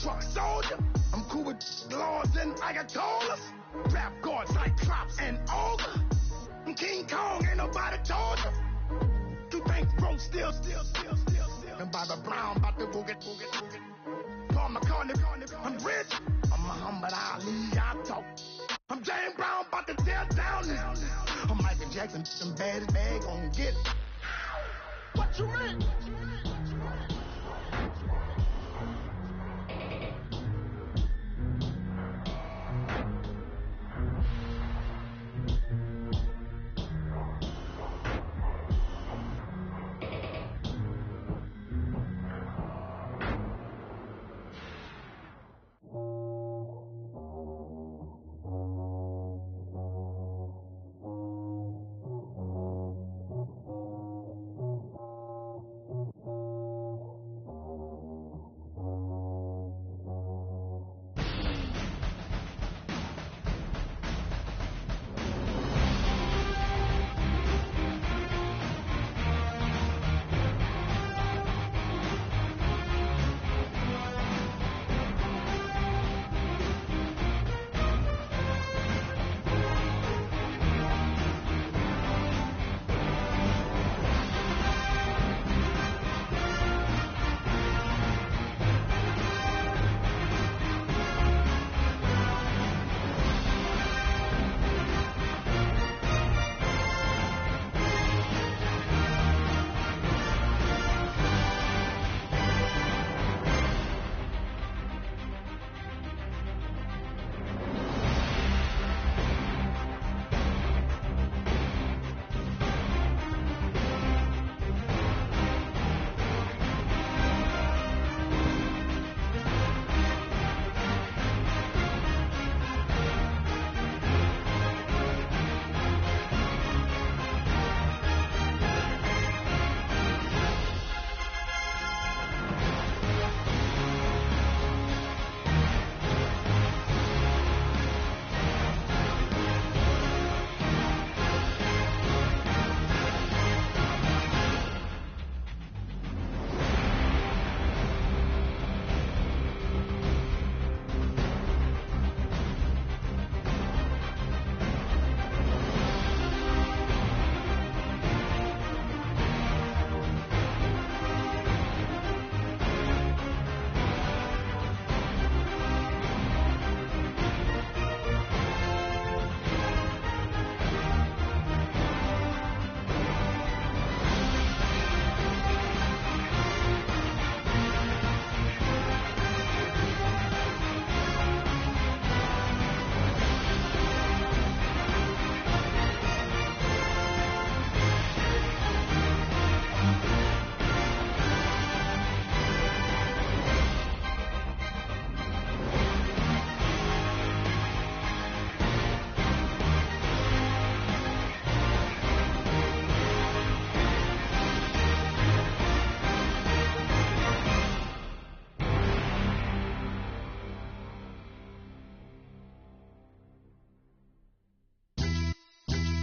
truck soldier. I'm cool with laws and ayatollahs. Rap God, Cyclops, and Ogre. I'm King Kong, ain't nobody told you. You think bro still. And Bobby Brown about to go get. Paul McCartney, I'm rich. I'm Muhammad Ali, I talk. I'm James Brown, about to tear down this. I'm Michael Jackson, some baddest bag gon' get it. What you mean?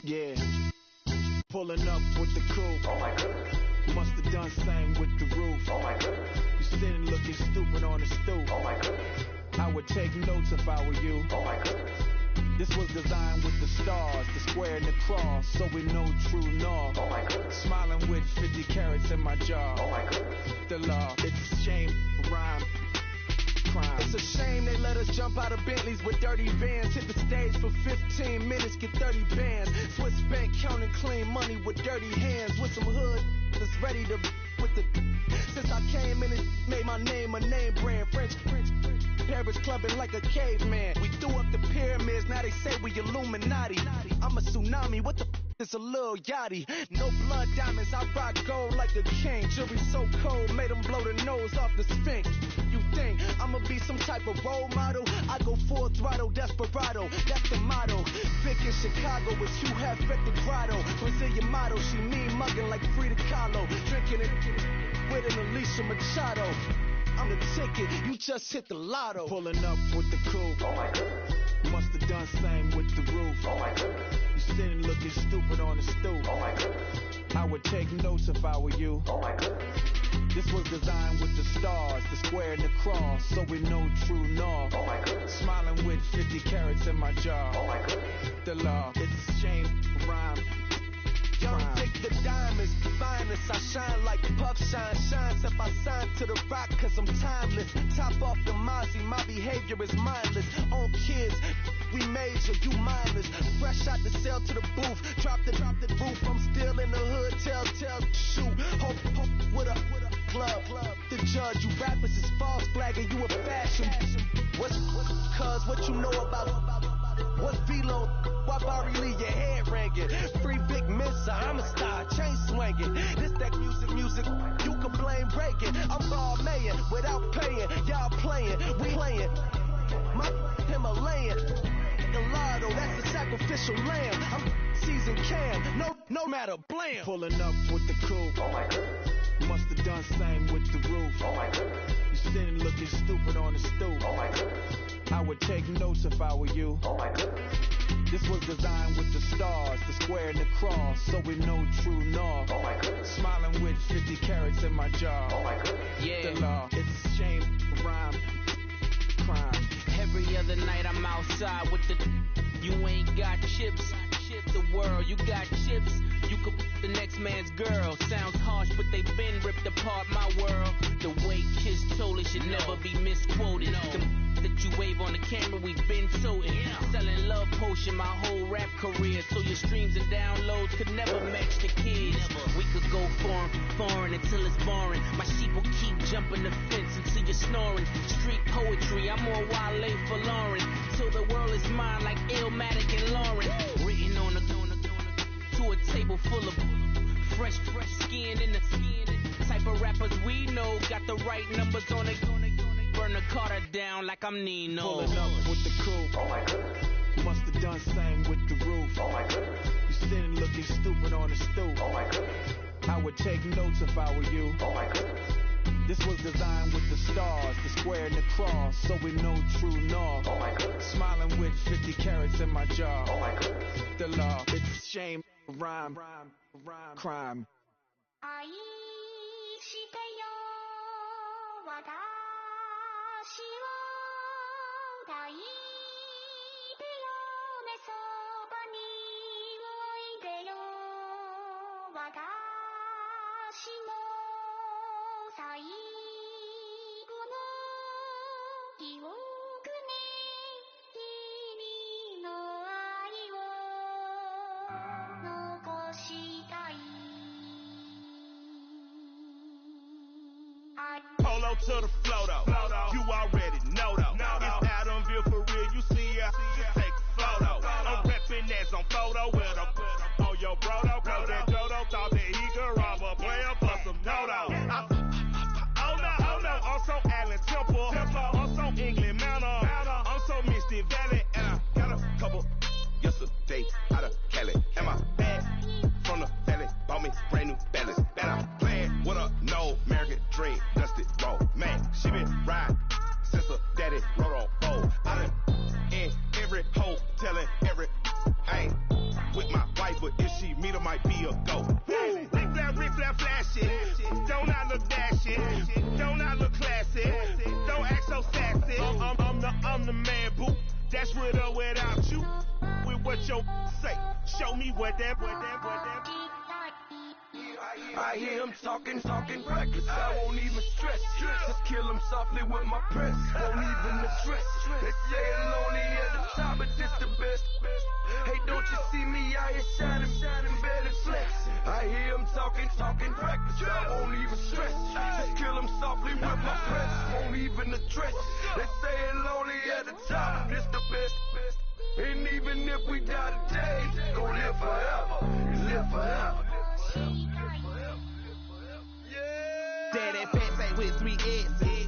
Yeah, pulling up with the coupe. Oh my goodness. Must have done same with the roof. Oh my goodness. You sitting looking stupid on the stoop. Oh my goodness. I would take notes if I were you. Oh my goodness. This was designed with the stars, the square and the cross, so we know true north. Oh my goodness. Smiling with 50 carats in my jaw. Oh my goodness. The law, it's a shame, rhyme. Crime. It's a shame they let us jump out of Bentleys with dirty vans. Hit the stage for 15 minutes, get 30 bands. Swiss bank counting clean money with dirty hands. With some hood that's ready to with the. Since I came in and made my name a name brand. French Paris clubbing like a caveman. We threw up the pyramids, now they say we Illuminati. I'm a tsunami, what the is a little yachty. No blood diamonds, I rock gold like a king. Jewelry so cold, made them blow the nose off the Sphinx. You think I'ma be some type of role model? I go full throttle, desperado, that's the motto. Vic in Chicago, it's you have at the grotto. Brazilian model, she mean mugging like Frida Kahlo. Drinking it with an Alicia Machado. I'm the ticket, you just hit the lotto. Pulling up with the coupe. Oh my goodness. Must have done same with the roof. Oh my goodness. You sitting looking stupid on the stoop. Oh my goodness. I would take notes if I were you. Oh my goodness. This was designed with the stars, the square and the cross, so we know true north. Oh my goodness. Smiling with 50 carats in my jaw. Oh my goodness. The law, it's a shame, rhyme. Young Vic the diamonds, finest. I shine like Puff shines if I sign to the rock, cause I'm timeless. Top off the Mozzie, my behavior is mindless. On kids, we major, you mindless. Fresh out the cell to the booth, drop the roof. I'm still in the hood, tell, shoot. Hope with a club. The judge, you rappers is false flagging, you a fashion. What's cuz what you know about what Velo? Why Barry leave your head ringing? Free Big Missa, I'm a star, chain swinging. This that music, you can blame Reagan. I'm ball mayin' without paying, y'all playing, we playing. My Himalayan, Gallardo, that's a sacrificial lamb. I'm seasoned cam, no matter, blam. Pulling up with the coupe. Oh my goodness. Must have done same with the roof. Oh my goodness. You sitting looking stupid on the stoop. Oh my goodness. I would take notes if I were you. Oh my goodness. This was designed with the stars, the square and the cross, so we know true north. Oh my goodness. Smiling with 50 carats in my jaw. Oh my goodness. The law, it's a shame, rhyme, crime. Every other night I'm outside with the you ain't got chips. The world, you got chips. You could the next man's girl. Sounds harsh, but they been ripped apart my world. The way Kiss told it should never be misquoted. The that you wave on the camera, we've been toting. Selling love potion my whole rap career, so your streams and downloads could never match the kids. We could go foreign until it's boring. My sheep will keep jumping the fence until you're snoring. Street poetry, I'm more Wale for Lauren. Till the world is mine like Illmatic and Lauren. Written on a to a table full of fresh skin in the type of rappers we know. Got the right numbers on it. Burn the Carter down like I'm Nino. Pulling up with the coupe. Oh my goodness. Must have done same with the roof. Oh my goodness. You sitting looking stupid on the stoop. Oh my goodness. I would take notes if I were you. Oh my goodness. This was designed with the stars, the square and the cross, so we know true north. Oh my goodness. Smiling with 50 carats in my jaw. Oh my goodness. The law, it's a shame, rhyme, crime. 愛してよ私を抱いてよねそばにおいでよ私の最後の記憶ね君の愛を残したい Polo to the flow though. You already know though. It's Adamville for real. You see ya. Take a photo. I'm reppin' as on photo with a on your brodo. Cause that Dodo thought that he could rob a player for some dodo. Oh no, I'm so Allen Temple. I'm so England Mountain. I'm so Misty Valley. And I got a couple yesterday out of Cali. And my bag from the valley bought me brand new balance. And I'm playing with a no American dream. Dusty road, man. She been riding since her daddy rode on bold. I done in every hole, telling every I ain't with my wife, but if she meet her, might be a go. Rick flat flashing. Don't I look dashing? Don't I look classy? Don't act so sassy. I'm the man, boo. That's with or without you. With what your say. Show me what that. I hear him talking reckless. I won't even stress. Just kill him softly with my press. Won't even address. They say it's lonely at the top, but this the best. Hey, don't you see me out here shining, barely flex. I hear him talking reckless. I won't even stress. Just kill him softly with my press. Won't even address. They say it's lonely at the top, but this the best. And even if we die today, gon' live forever. Live forever. Daddy fat say with 3 X's.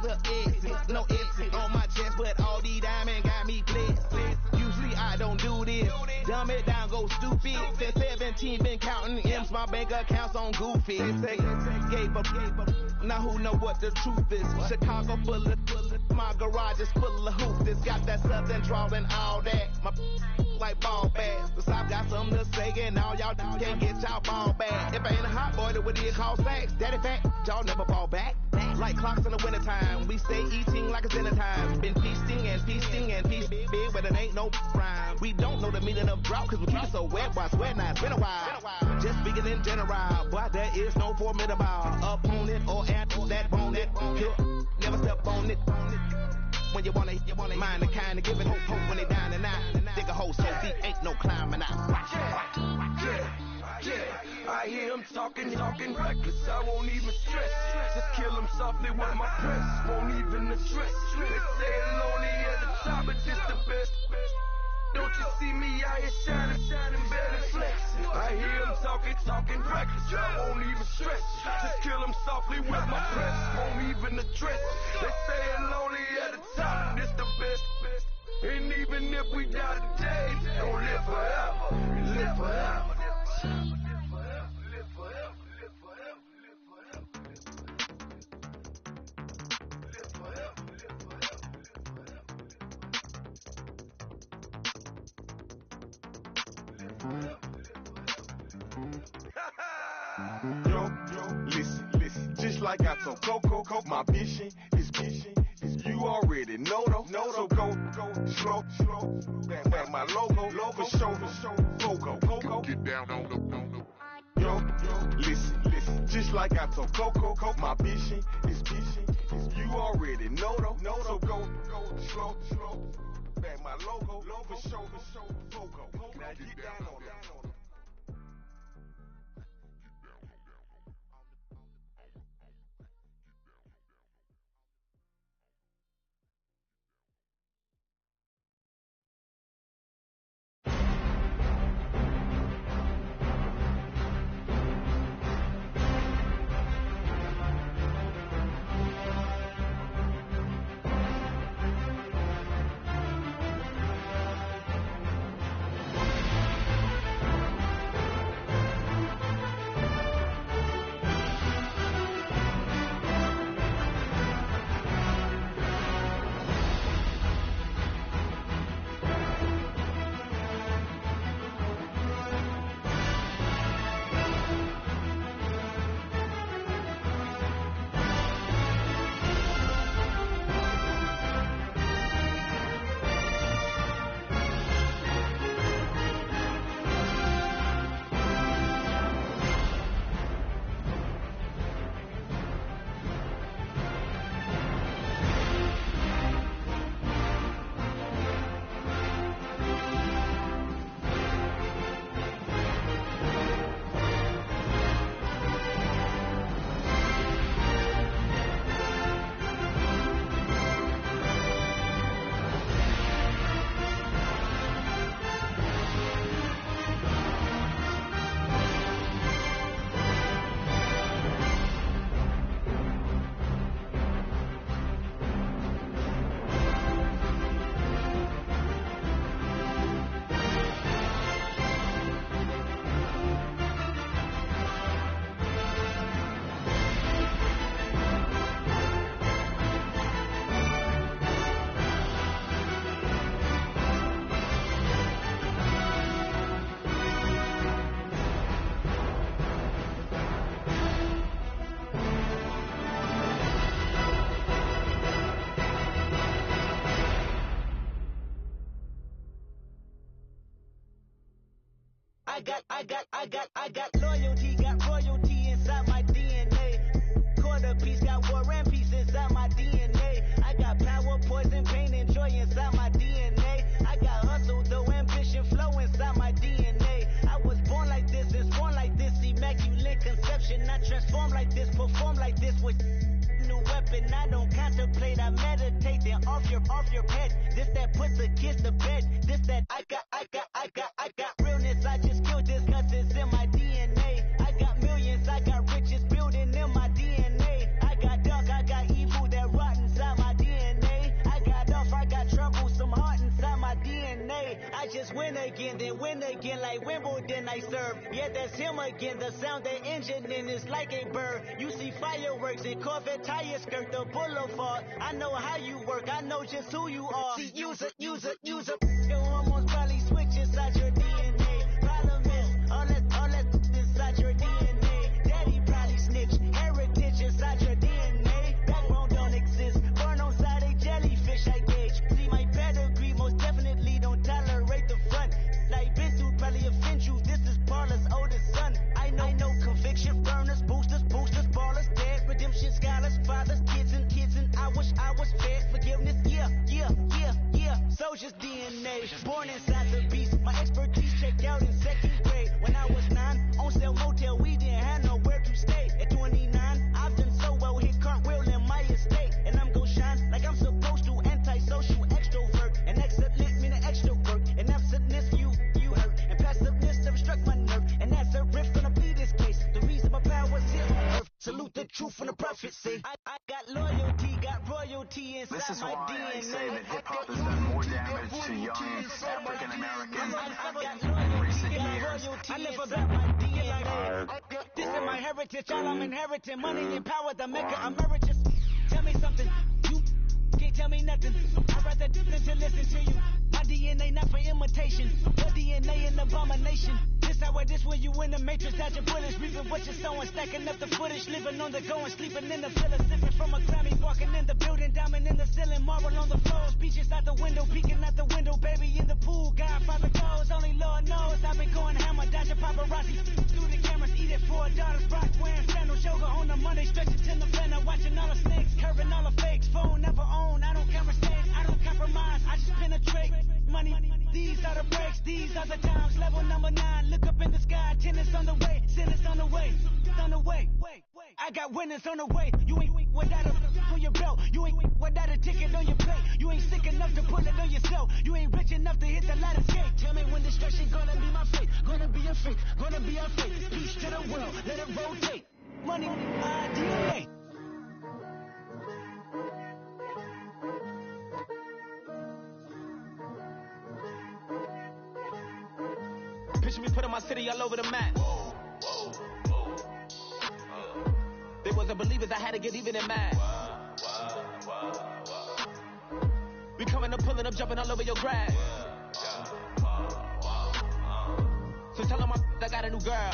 Little X's, no X's on my chest, but all these diamonds got me blessed. Usually I don't do this. Dumb it down, go stupid. Since 17 been counting M's, my bank account's on goofy. Say gave up. Now who know what the truth is? Chicago full of my garage is full of hoops. It's got that southern drawl and all that. My like ball bags. The South got some something to say, and all y'all can't get y'all ball back. If I ain't a hot boy, that would it call sex. Daddy fat, y'all never fall back. Like clocks in the wintertime, we stay eating like it's dinner time. Been feasting and feasting and feast big, but it ain't no rhyme. We don't know the meaning of drought, cause we keep it so wet, boy, I swear now it's been a while. Just speaking in general, boy, there is no formidable opponent or at that bone it. Never step on it. When you want it, mind the kind of giving hope when they down and out. Dig a hole so deep, ain't no climbing out. Yeah, I hear him talking reckless, I won't even stress. Just kill him softly with my press, won't even address. They say it's lonely at the top, but it's the best. Don't you see me out here shining better flex? I hear him talking reckless, I won't even stress. Just kill him softly with my press, won't even address. They say it's lonely at the top, but it's the best. And even if we die today, don't live forever, live forever. Yo, listen, just like I told Coco, my vision is you already know though, so go, slow, back my logo, for show, Coco, get down on the, yo, listen, just like I told Coco, my vision is you already know though, so go, slow, back my logo, for show, Coco, now get down on the. I got loyalty, got royalty inside my DNA. Quarter piece, got war and peace inside my DNA. I got power, poison, pain, and joy inside my DNA. I got hustle, though, ambition, flow inside my DNA. I was born like this, it's born like this, immaculate conception. I transform like this, perform like this with new weapon. I don't contemplate, I meditate, then off your head. This that puts the kids to bed. This that I got realness. I just killed this cause it's in my DNA. I got millions, I got riches building in my DNA. I got dark, I got evil that rot inside my DNA. I got off, I got trouble, some heart inside my DNA. I just win again, then win again like Wimbledon I serve. Yeah, that's him again, the sound that engine in is like a bird. You see fireworks and Corvette tires skirt the boulevard. I know how you work, I know just who you are. See, use it. You almost probably switch inside your DNA. Problem ferocious DNA. Born inside the beast, my expertise checked out in second grade. When I was 9, on sale motel, we didn't have nowhere to stay. At 29, I've done so well, hit cartwheel in my estate. And I'm gon' shine like I'm supposed to, antisocial extrovert. And excellent meaning extrovert. And absentness, you hurt. And passiveness never struck my nerve. And that's a riff gonna be this case. The reason my power's here on earth. Salute the truth and the prophecy. I got loyalty, got royalty inside This is my why DNA. I say that hip-hop has done more damage to young African-Americans in recent years. I never got my DNA. This is my heritage, all I'm inheriting. Money and power, the maker emeritus. Tell me something, you can't tell me nothing. I'd rather listen to you. My DNA not for imitation. Your DNA an abomination. This how it is when you in the matrix. Dodging bullets, reaping what you're sowing. Stacking up the footage, living on the go and sleeping in the villa. Sipping from a Grammy, walking in the building. Diamond in the ceiling, marble on the floors. Beaches out the window, peeking out the window. Baby in the pool, Godfather goes. Only Lord knows I've been going hammer. Dodging paparazzi through the cameras. Eating 4 daughters, rock wearing sandals. Yoga on the Monday, stretching to November. Watching all the snakes, curving all the fakes. Phone never own, I don't conversate, I don't compromise. I just penetrate money. These are the breaks, these are the times. Level number 9, look up in the sky. Tennis on the way, sinners on the way, on the way. I got winners on the way. You ain't without a on your belt. You ain't without a ticket on your plate. You ain't sick enough to put it on yourself. You ain't rich enough to hit the ladder skate. Tell me when destruction gonna be my fate. Gonna be a fate, gonna be a fate. Peace to the world, let it rotate. Money, my DNA. Picture me putting my city all over the map. They wasn't believers, I had to get even in mad. We coming up, pulling up, jumping all over your grass. So tell them I got a new girl.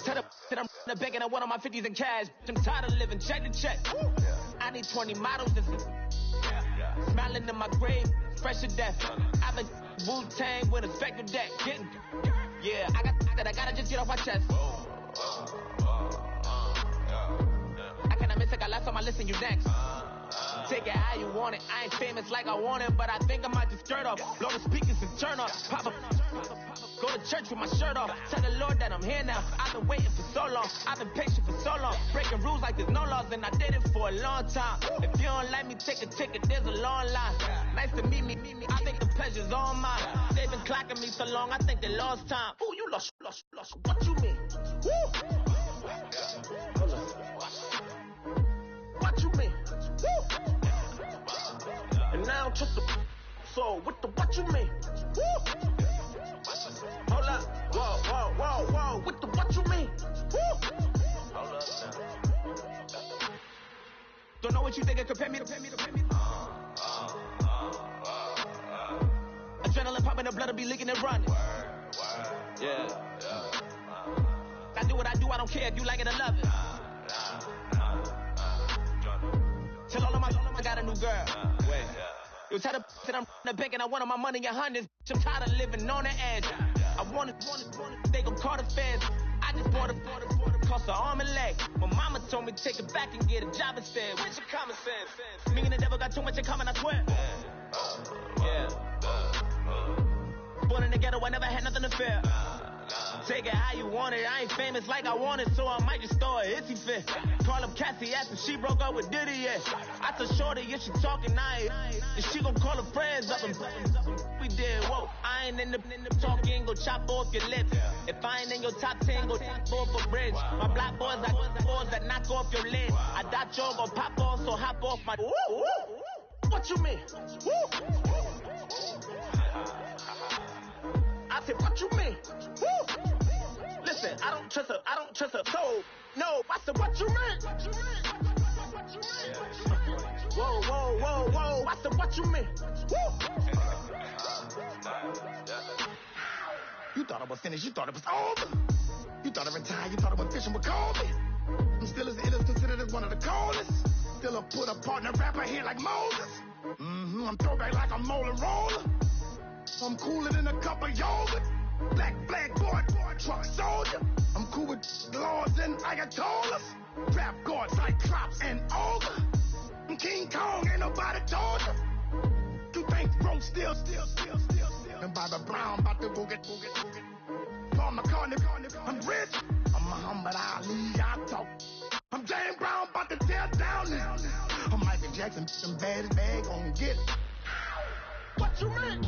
Tell them that I'm the begging, I want all my 50s in cash. I'm tired of living check to check. I need 20 models and smiling in my grave, fresh to death. I've been Wu-Tang with a spectrum deck. Yeah, I gotta just get off my chest. I cannot miss it, got last on my list and you next. Take it how you want it. I ain't famous like I want it, but I think I might just skirt off. Blow the speakers and turn off. Pop up. Go to church with my shirt off. Tell the Lord that I'm here now. I've been waiting for so long. I've been patient for so long. Breaking rules like there's no laws, and I did it for a long time. If you don't like me, take a ticket. There's a long line. Nice to meet me. I think the pleasure's all mine. They've been clocking me so long, I think they lost time. Ooh, you lost. What you mean? Woo! Hold on. What you mean? Woo! And now I don't trust the so what you mean? Woo! Hold up, whoa, what you mean? Woo! Hold up now. Don't know what you think it compare me to. Adrenaline popping, the blood will be leaking and running. Yeah. I do what I do, I don't care if you like it or love it. Tell all of my I got a new girl. Wait. You tell the that I'm the bank and I want all my money in hundreds. I'm tired of living on the edge. I want it, they gon' call the feds. I just bought a cost an arm and leg. My mama told me take it back and get a job instead. Where's your common sense? Me and the devil got too much in common, I swear. Yeah. Born in the ghetto, I never had nothing to fear. Take it how you want it. I ain't famous like I want it, so I might just throw a hissy fit. Call up Cassie, ask if she broke up with Diddy yet. I told Shorty if she talking, and she gon' call her friends up and we did. Whoa, I ain't in the talking, go chop off your lips. If I ain't in your top 10, go chop off a bridge. My black boys got boys that knock off your lid. I doubt y'all gon' pop off, so hop off my. What you mean? I said, what you mean? Woo! Listen, I don't trust her, so, no, I said, what you mean? Whoa, I said, what you mean? Woo! You thought I was finished, you thought it was over. You thought I retired, you thought I went fishing with Kobe. I'm still as ill as considered as one of the coldest. Still a put apart in a rapper here like Moses. I'm throwback like a molar roller. I'm cooler than a cup of yogurt. Black boy, truck soldier. I'm cool with lords and ayatollahs. Rap gods like Cyclops and Ogre. I'm King Kong, ain't nobody told you. You think roll still. And Bobby Brown about to boogie. Paul McCartney, I'm rich. I'm Muhammad Ali, I talk. I'm James Brown, about to tear down now. I'm Michael Jackson, some bad gon' get it. What you mean?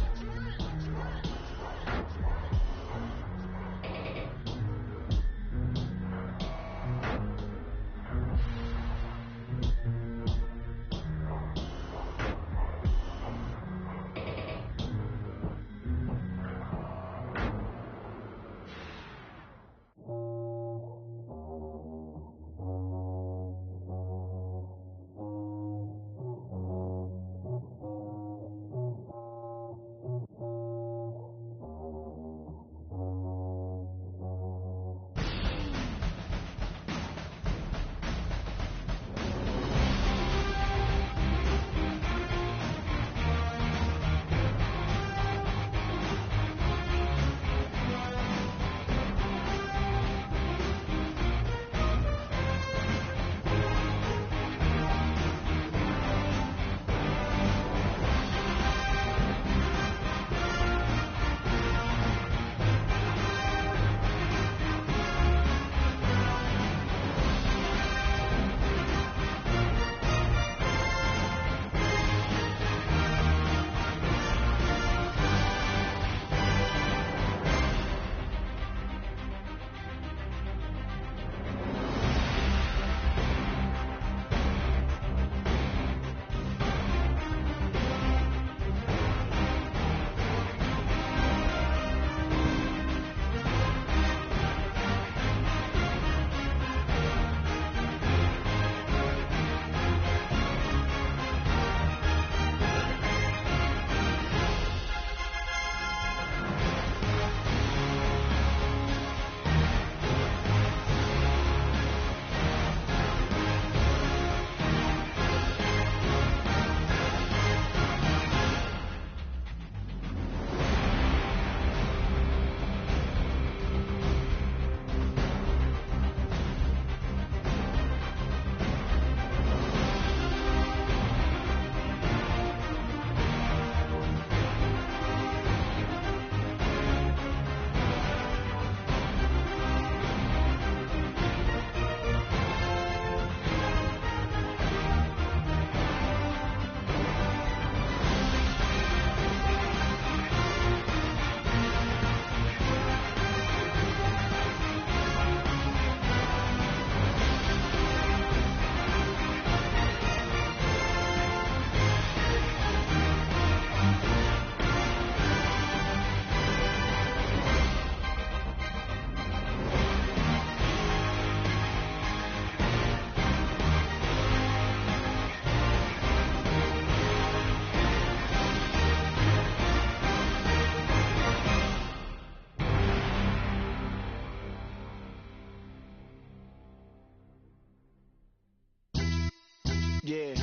Yeah,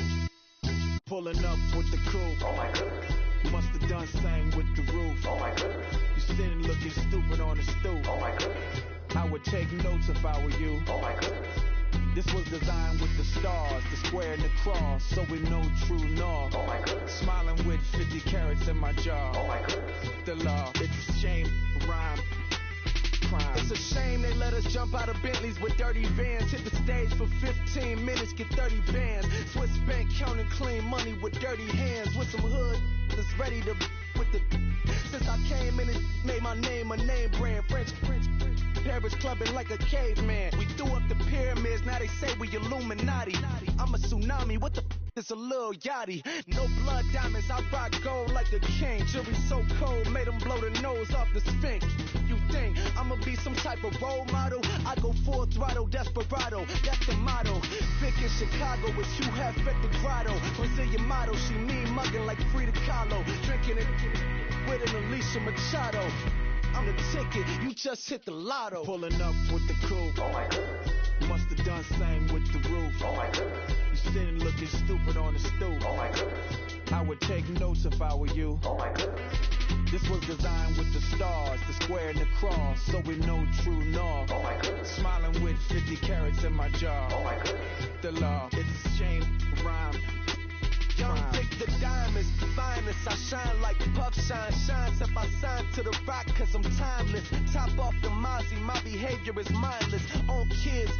pulling up with the crew. Oh my goodness. Must have done same with the roof. Oh my goodness. You sitting looking stupid on the stoop. Oh my goodness. I would take notes if I were you. Oh my goodness. This was designed with the stars, the square and the cross, so we know true north. Oh my goodness. Smiling with 50 carats in my jaw. Oh my goodness. The law, it's a shame, rhyme, crime. It's a shame they let us jump out of Bentleys with dirty vans. Hit the stage for 15 minutes, get 30 bands. Swiss bank counting clean money with dirty hands. With some hood that's ready to with the. Since I came in and made my name a name brand. French Paris clubbing like a caveman. We threw up the pyramids, now they say we Illuminati. I'm a tsunami, what the is a little yachty. No blood diamonds, I rock gold like a king. Jury so cold, made them blow the nose off the Sphinx. You think I'ma be some type of role model? I go full throttle, desperado, that's the motto. Big in Chicago, it's Hugh Hef at the grotto. Brazilian model, she mean mugging like Frida Kahlo. Drinking it with an Alicia Machado. I'm the ticket, you just hit the lotto. Pulling up with the crew. Oh my goodness. Must have done same with the roof. Oh my goodness. You sitting looking stupid on the stoop. Oh my goodness. I would take notes if I were you. Oh my goodness. This was designed with the stars, the square and the cross, so we know true north. Oh my goodness. Smiling with 50 carats in my jaw. Oh my goodness. The law, it's a shame, rhyme. Young Vic, the diamonds, finest. I shine like puff shine. Shines if I sign to the rock, cause I'm timeless. Top off the Mozzie, my behavior is mindless. On kids,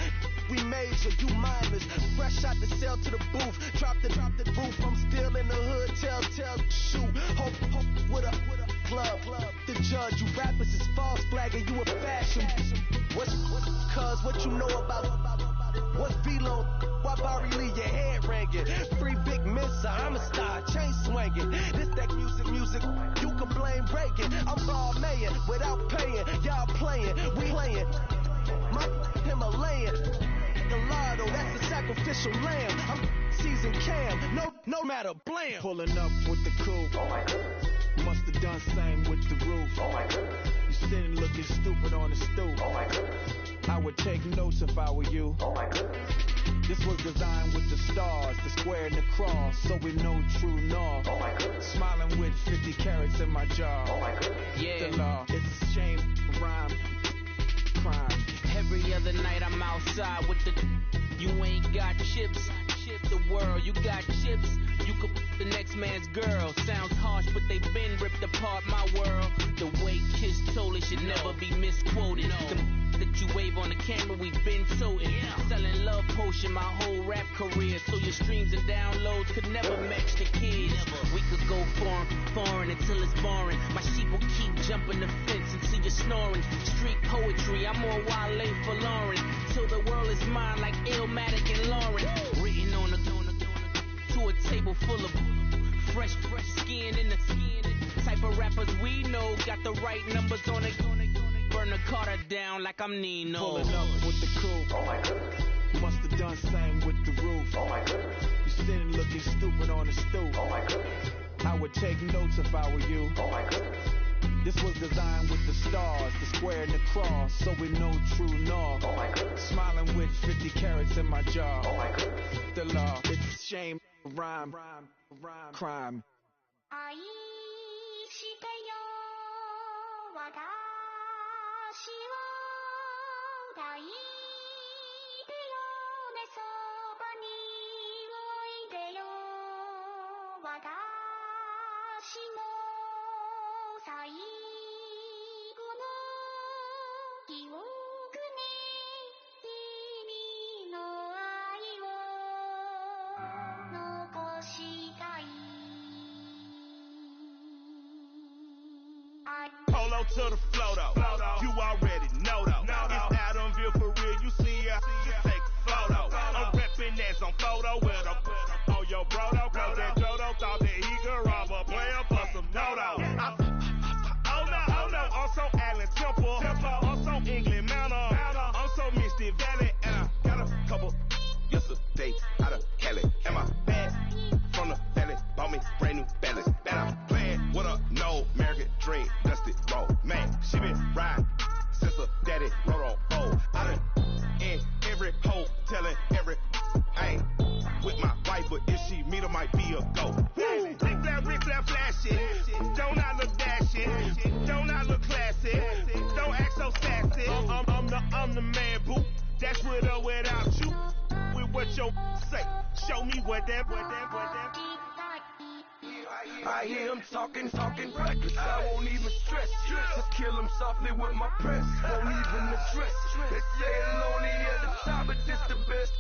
we major, you mindless. Fresh out the cell to the booth, drop the roof. I'm still in the hood, tell, shoot. Hope with a club. The judge, you rappers is false flagging, you a fashion. What you know about? What's Velo? Why Barry Lee, your head ringing? Free Big Missa, I'm a star, chain swinging. This that music, you can blame Reagan. I'm ball mayor without paying, y'all playing, we playing. My Himalayan, Gallardo, that's a sacrificial lamb. I'm seasoned Cam, no matter, blam. Pulling up with the coupe. Oh my goodness. Must have done same with the roof. Oh my goodness. You sitting looking stupid on the stoop. Oh my goodness. I would take notes if I were you. Oh my goodness. This was designed with the stars, the square and the cross, so we know true north. Oh my goodness. Smiling with 50 carats in my jaw. Oh my goodness. Yeah. The law, it's a shame, rhyme, crime. Every other night I'm outside with the you ain't got chips. The world, you got chips. You could the next man's girl. Sounds harsh, but they been ripped apart my world. The way Kiss told it should never be misquoted. The that you wave on the camera, we've been toting. Selling love potion my whole rap career. So your streams and downloads could never match the kids. We could go foreign until it's boring. My sheep will keep jumping the fence until you're snoring. Street poetry, I'm more Wale for Lauren. Till the world is mine like Illmatic and Lauren. Written on to a table full of fresh skin in the type of rappers we know. Got the right numbers on it. Burn the Carter down like I'm Nino. Pulling up with the coupe. Oh my goodness. Must have done same with the roof. Oh my goodness. You sitting looking stupid on the stoop. Oh my goodness. I would take notes if I were you. Oh my goodness. This was designed with the stars, the square and the cross, so we know true north. Oh my goodness. Smiling with 50 carats in my jaw. Oh my goodness. The law, it's a shame, rhyme, crime. 愛してよ私を抱いてよねそばにおいでよ私の最後の記憶に君の愛を残したい Polo to the flow though. You already know though. It's Adamville for real. You see ya. Just take a photo. I'm reppin' that's on photo with a on your bro though. Cause that Jodo thought that he could rob a player for some no-no. Oh no. Also Allen Temple. Also England Mountain. Also Misty Valley. And I got a couple yesterday out of Cali. And my bag from the valley bought me brand new balance. And I'm playing with a no American dream. Dusty road. Man, she been riding since her daddy rode on old. I done in every hole telling every I ain't with my wife, but if she meet her might be a go. Rick flat flashing. Don't I look dashing? Don't I look classy? Don't act so sassy. I'm the man, boo. That's with or without you. With what your say. Show me what that. I hear him talking reckless. I won't even stress. Just kill him softly with my press. Won't even address. They say it's lonely at the top, but this the best.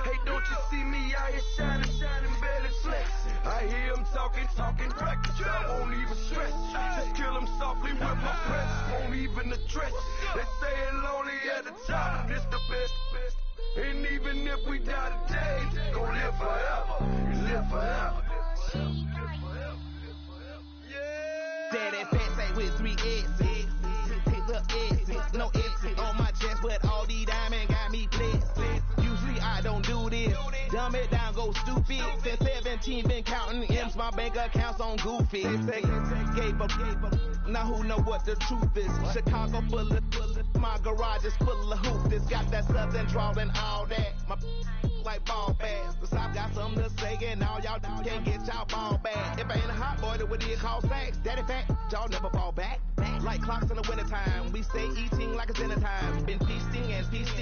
Hey, don't you see me out here shining, barely flex. I hear him talking reckless. I won't even stress. Just kill him softly with my press. Won't even address. They say it's lonely at the top, but this the best. And even if we die today, gon' live forever. Live forever. Daddy fat say with 3 X's. Pick the X's, no X's on my chest, but all these diamonds got me blessed. Usually I don't do this. Dumb it down, go stupid. Since 17 been counting M's, my bank account's on goofy. Gave up. Now who know what the truth is? Chicago full of my garage is full of hoops. This got that southern drawl and all that. My like ball bags. The South got something to say, and all y'all can't get y'all ball back. If I ain't a hot boy, then what do you call sacks? Daddy fat, y'all never fall back. Like clocks in the wintertime, we stay eating like it's dinner time. Been feasting and feast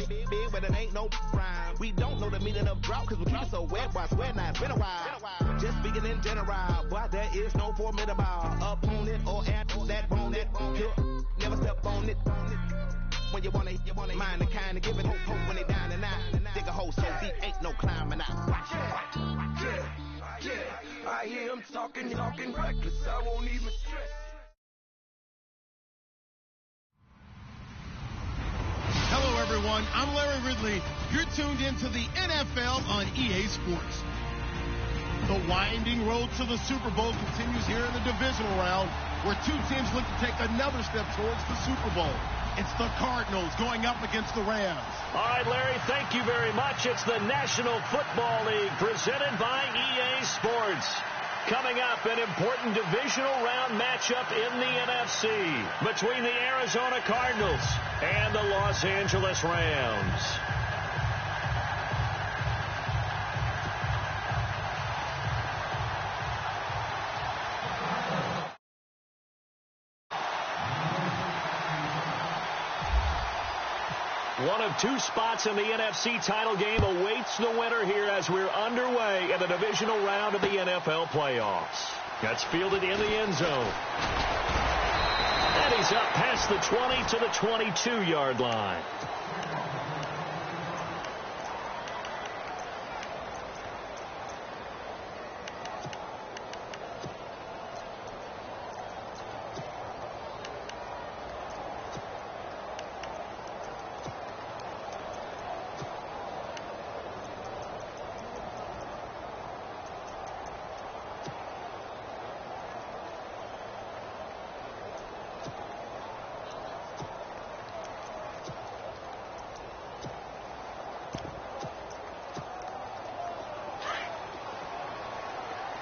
big, but it ain't no rhyme. We don't know the meaning of drought, cause we keep it so wet, why swear now, it's been a while. Just speaking speaking in general, boy, there is no formidable opponent or at that bone that he'll never step on it. When you want it, mind the kind of give it hope when they down and out. Dig a hole so deep, ain't no climbing out. Yeah, I hear him talking reckless. I won't even stress. Hello, everyone. I'm Larry Ridley. You're tuned into the NFL on EA Sports. The winding road to the Super Bowl continues here in the divisional round, where two teams look to take another step towards the Super Bowl. It's the Cardinals going up against the Rams. All right, Larry, thank you very much. It's the National Football League presented by EA Sports. Coming up, an important divisional round matchup in the NFC between the Arizona Cardinals and the Los Angeles Rams. One of two spots in the NFC title game awaits the winner here as we're underway in the divisional round of the NFL playoffs. That's fielded in the end zone. And he's up past the 20 to the 22-yard line.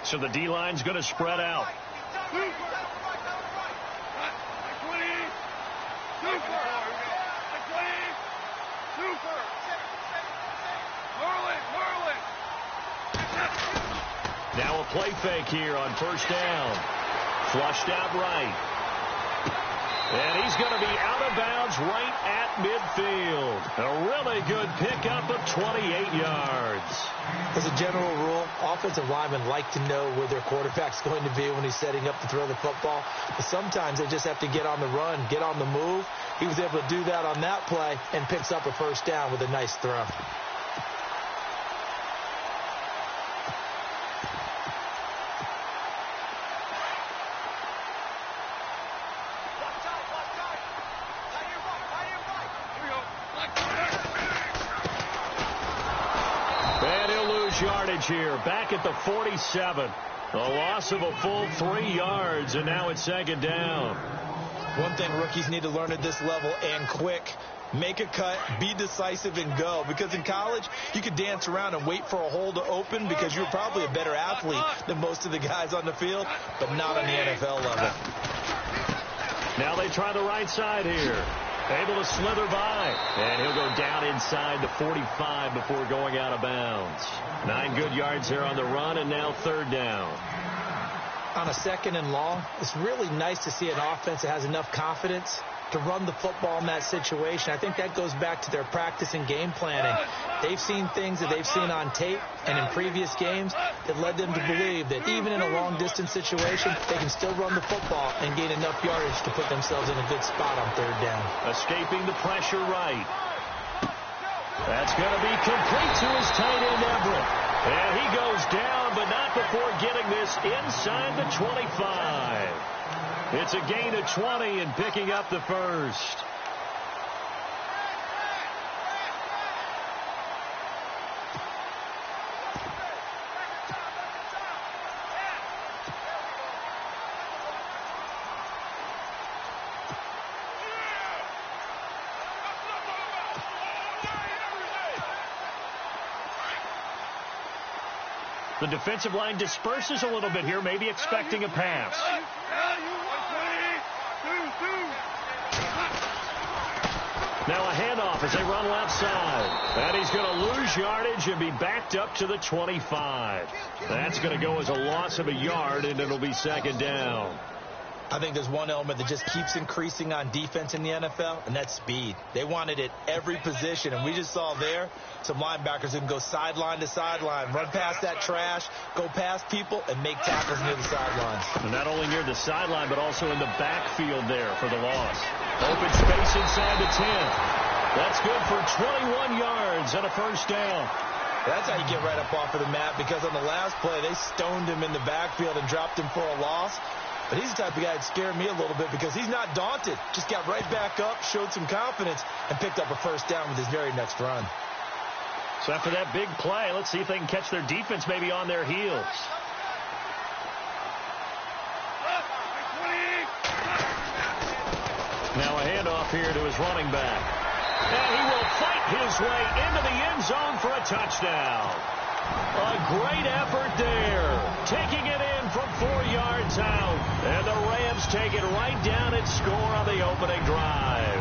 So the D-line's going to spread out. Now a play fake here on first down. Flushed out right. And he's going to be out of bounds right at midfield. A really good pickup of 28 yards. As a general rule, offensive linemen like to know where their quarterback's going to be when he's setting up to throw the football. But sometimes they just have to get on the run, get on the move. He was able to do that on that play and picks up a first down with a nice throw. Yardage here, back at the 47. A loss of a full 3 yards, and now it's second down. One thing rookies need to learn at this level, and quick, make a cut, be decisive, and go. Because in college, you could dance around and wait for a hole to open because you're probably a better athlete than most of the guys on the field, but not on the NFL level. Now they try the right side here. Able to slither by. And he'll go down inside the 45 before going out of bounds. 9 good yards there on the run, and now third down. On a second and long, it's really nice to see an offense that has enough confidence to run the football in that situation. I think that goes back to their practice and game planning. They've seen things that they've seen on tape and in previous games that led them to believe that even in a long-distance situation, they can still run the football and gain enough yardage to put themselves in a good spot on third down. Escaping the pressure right. That's going to be complete to his tight end, Everett. And he goes down, but not before getting this inside the 25. It's a gain of 20 and picking up the first. The defensive line disperses a little bit here, maybe expecting a pass. Now a handoff as they run left side. And he's going to lose yardage and be backed up to the 25. That's going to go as a loss of a yard, and it'll be second down. I think there's one element that just keeps increasing on defense in the NFL, and that's speed. They want it at every position, and we just saw there some linebackers who can go sideline to sideline, run past that trash, go past people, and make tackles near the sidelines. And not only near the sideline, but also in the backfield there for the loss. Open space inside the 10. That's good for 21 yards and a first down. That's how you get right up off of the mat, because on the last play, they stoned him in the backfield and dropped him for a loss. But he's the type of guy that scared me a little bit because he's not daunted. Just got right back up, showed some confidence, and picked up a first down with his very next run. So after that big play, let's see if they can catch their defense maybe on their heels. Now a handoff here to his running back. And he will fight his way into the end zone for a touchdown. A great effort there. Taking it in from 4 yards out. And the Rams take it right down and score on the opening drive.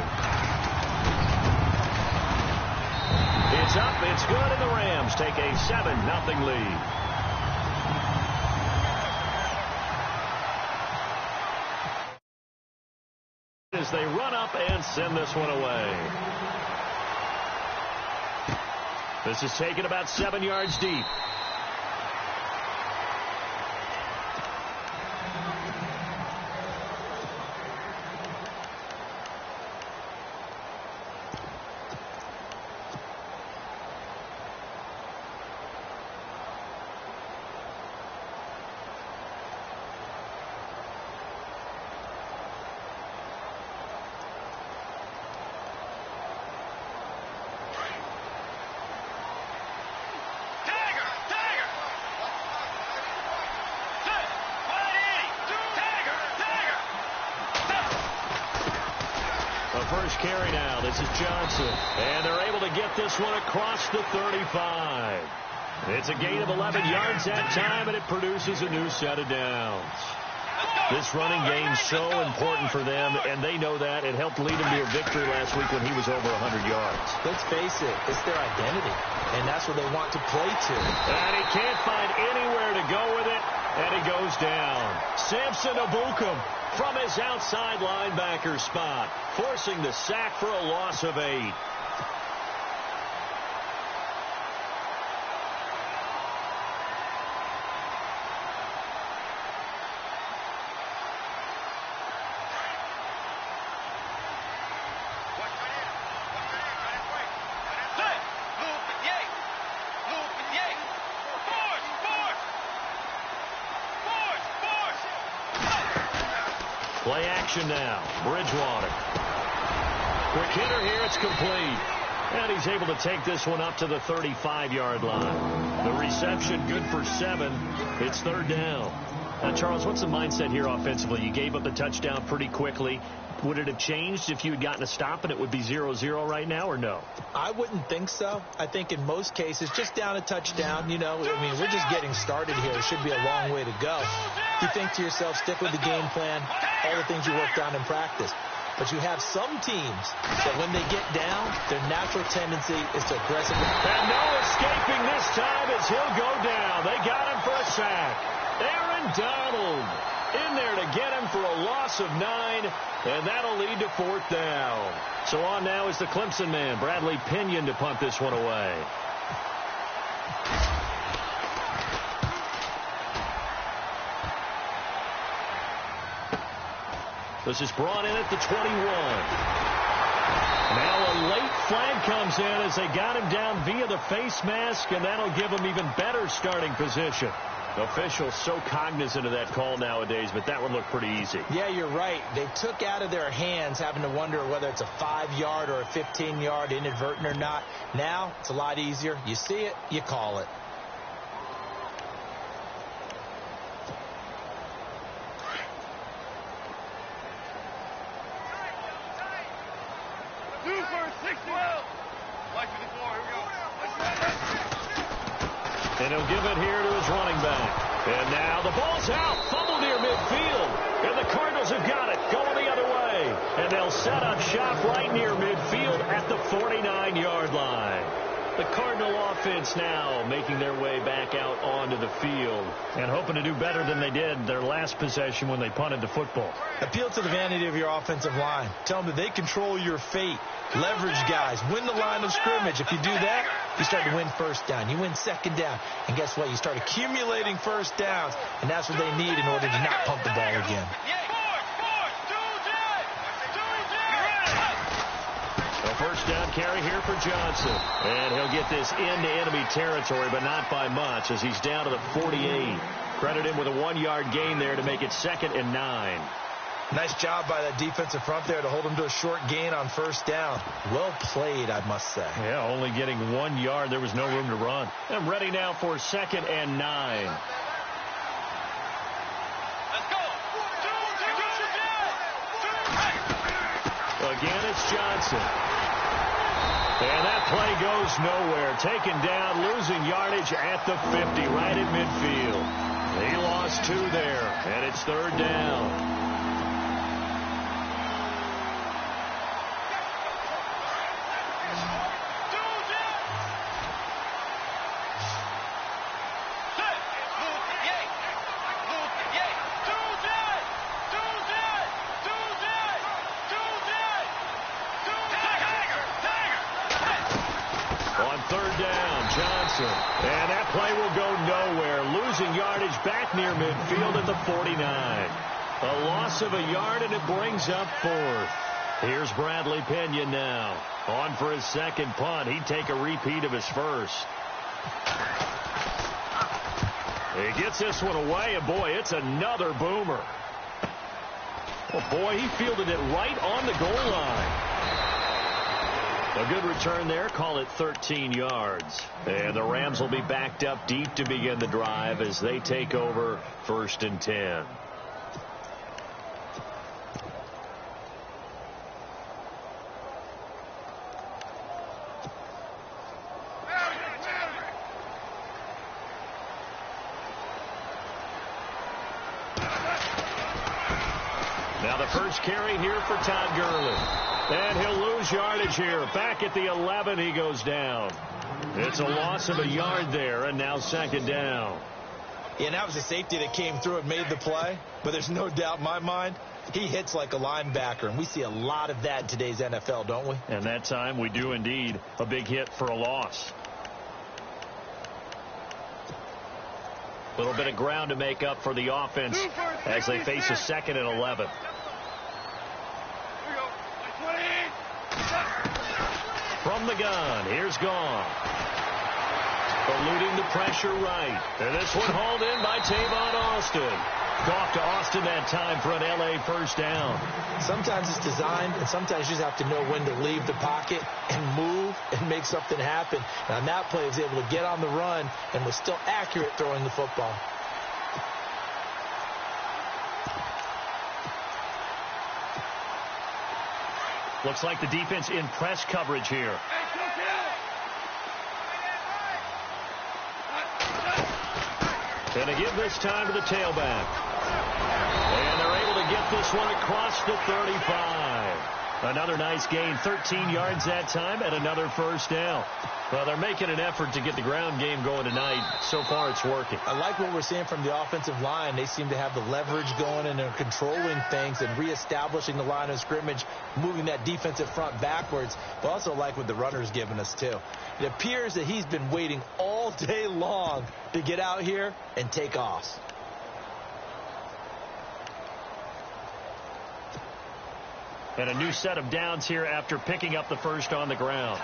It's up, it's good, and the Rams take a 7-0 lead. As they run up and send this one away. This is taken about 7 yards deep. First carry now. This is Johnson. And they're able to get this one across the 35. It's a gain of 11 yards that time, and it produces a new set of downs. This running game is so important for them, and they know that. It helped lead them to a victory last week when he was over 100 yards. Let's face it, it's their identity, and that's what they want to play to. And he can't find anywhere to go with it, and he goes down. Samson Abukum from his outside linebacker spot, forcing the sack for a loss of 8. Play action now. Bridgewater. Quick hitter here. It's complete. And he's able to take this one up to the 35-yard line. The reception good for 7. It's third down. Now, Charles, what's the mindset here offensively? You gave up the touchdown pretty quickly. Would it have changed if you had gotten a stop and it would be 0-0 right now, or no? I wouldn't think so. I think in most cases, just down a touchdown, we're just getting started here. It should be a long way to go. You think to yourself, stick with the game plan, all the things you worked on in practice. But you have some teams that when they get down, their natural tendency is to aggressively. And no escaping this time as he'll go down. They got him for a sack. Aaron Donald in there to get him for a loss of 9, and that'll lead to fourth down. So on now is the Clemson man, Bradley Pinion, to punt this one away. This is brought in at the 21. Now a late flag comes in as they got him down via the face mask, and that'll give him even better starting position. Officials so cognizant of that call nowadays, but that would look pretty easy. Yeah, you're right. They took out of their hands having to wonder whether it's a 5-yard or a 15-yard inadvertent or not. Now it's a lot easier. You see it, you call it. And he'll give it here to his running back. And now the ball's out. Fumble near midfield. And the Cardinals have got it. Going the other way. And they'll set up shop right near midfield at the 49-yard line. The Cardinal offense now making their way back out onto the field and hoping to do better than they did their last possession when they punted the football. Appeal to the vanity of your offensive line. Tell them that they control your fate. Leverage guys. Win the line of scrimmage. If you do that, you start to win first down. You win second down. And guess what? You start accumulating first downs. And that's what they need in order to not pump the ball again. First down carry here for Johnson. And he'll get this into enemy territory, but not by much as he's down to the 48. Credit him with a 1-yard gain there to make it 2nd and 9. Nice job by that defensive front there to hold him to a short gain on first down. Well played, I must say. Yeah, only getting 1 yard. There was no room to run. I'm ready now for 2nd and 9. Again, it's Johnson. And that play goes nowhere. Taken down, losing yardage at the 50, right at midfield. He lost 2 there, and it's 3rd down. And that play will go nowhere. Losing yardage back near midfield at the 49. A loss of a yard, and it brings up 4th. Here's Bradley Pena now. On for his second punt. He'd take a repeat of his first. He gets this one away, and boy, it's another boomer. Oh, boy, he fielded it right on the goal line. A good return there. Call it 13 yards. And the Rams will be backed up deep to begin the drive as they take over 1st and 10. Now the first carry here for Todd Gurley. And he'll lose yardage here. Back at the 11, he goes down. It's a loss of a yard there, and now 2nd down. Yeah, and that was a safety that came through and made the play. But there's no doubt in my mind, he hits like a linebacker. And we see a lot of that in today's NFL, don't we? And that time we do indeed. A big hit for a loss. A little bit of ground to make up for the offense as they face a 2nd and 11. From the gun, here's Gone. Eluding the pressure right. And this one hauled in by Tavon Austin. Off to Austin that time for an L.A. first down. Sometimes it's designed, and sometimes you just have to know when to leave the pocket and move and make something happen. And on that play, he was able to get on the run and was still accurate throwing the football. Looks like the defense in press coverage here. And to give this time to the tailback. And they're able to get this one across the 35. Another nice gain, 13 yards that time, and another first down. Well, they're making an effort to get the ground game going tonight. So far, it's working. I like what we're seeing from the offensive line. They seem to have the leverage going, and they're controlling things and reestablishing the line of scrimmage, moving that defensive front backwards. But also like what the runner's giving us, too. It appears that he's been waiting all day long to get out here and take off. And a new set of downs here after picking up the first on the ground.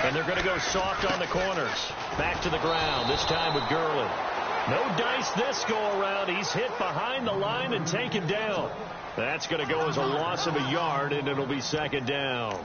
And they're going to go soft on the corners. Back to the ground, this time with Gurley. No dice this go around. He's hit behind the line and taken down. That's going to go as a loss of a yard, and it'll be 2nd down.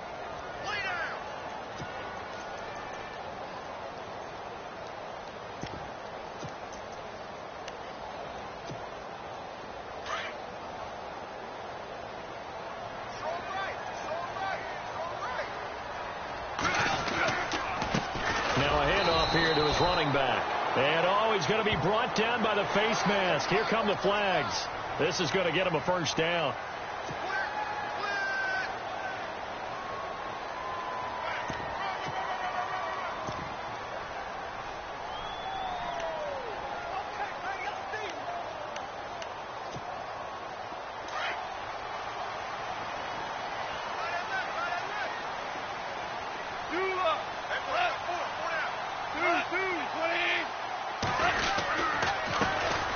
Running back. And he's going to be brought down by the face mask. Here come the flags. This is going to get him a first down.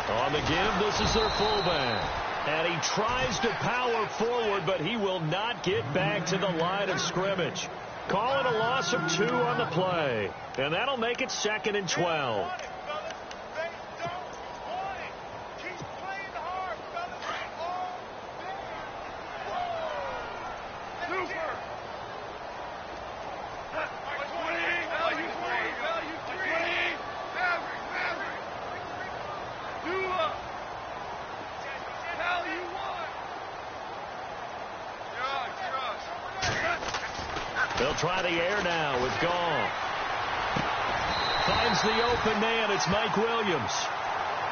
On the give, this is their fullback. And he tries to power forward, but he will not get back to the line of scrimmage. Calling a loss of 2 on the play. And that'll make it 2nd and 12. They'll try the air now with Gall. Finds the open man. It's Mike Williams.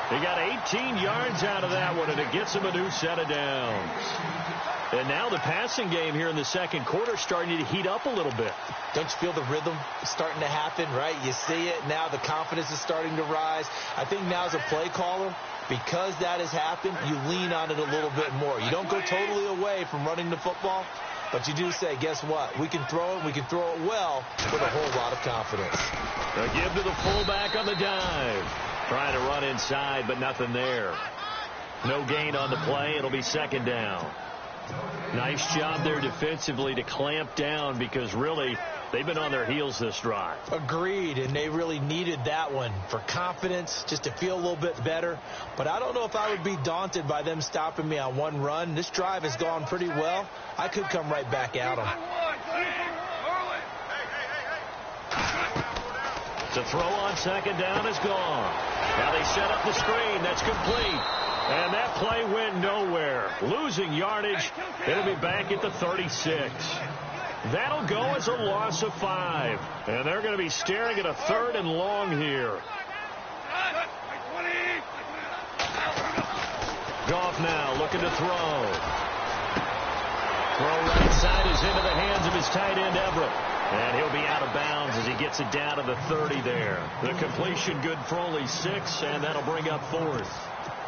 He got 18 yards out of that one, and it gets him a new set of downs. And now the passing game here in the second quarter starting to heat up a little bit. Don't you feel the rhythm starting to happen, right? You see it now. The confidence is starting to rise. I think now as a play caller, because that has happened, you lean on it a little bit more. You don't go totally away from running the football, but you do say, guess what? We can throw it. We can throw it well with a whole lot of confidence. A give to the fullback on the dive. Trying to run inside, but nothing there. No gain on the play. It'll be 2nd down. Nice job there defensively to clamp down because really they've been on their heels this drive. Agreed, and they really needed that one for confidence, just to feel a little bit better. But I don't know if I would be daunted by them stopping me on one run. This drive has gone pretty well. I could come right back at them. The throw on 2nd down is gone. Now they set up the screen. That's complete. And that play went nowhere. Losing yardage. It'll be back at the 36. That'll go as a loss of 5. And they're going to be staring at a 3rd and long here. Goff now looking to throw. Throw right side is into the hands of his tight end, Everett. And he'll be out of bounds as he gets it down to the 30 there. The completion good for only 6, and that'll bring up 4th.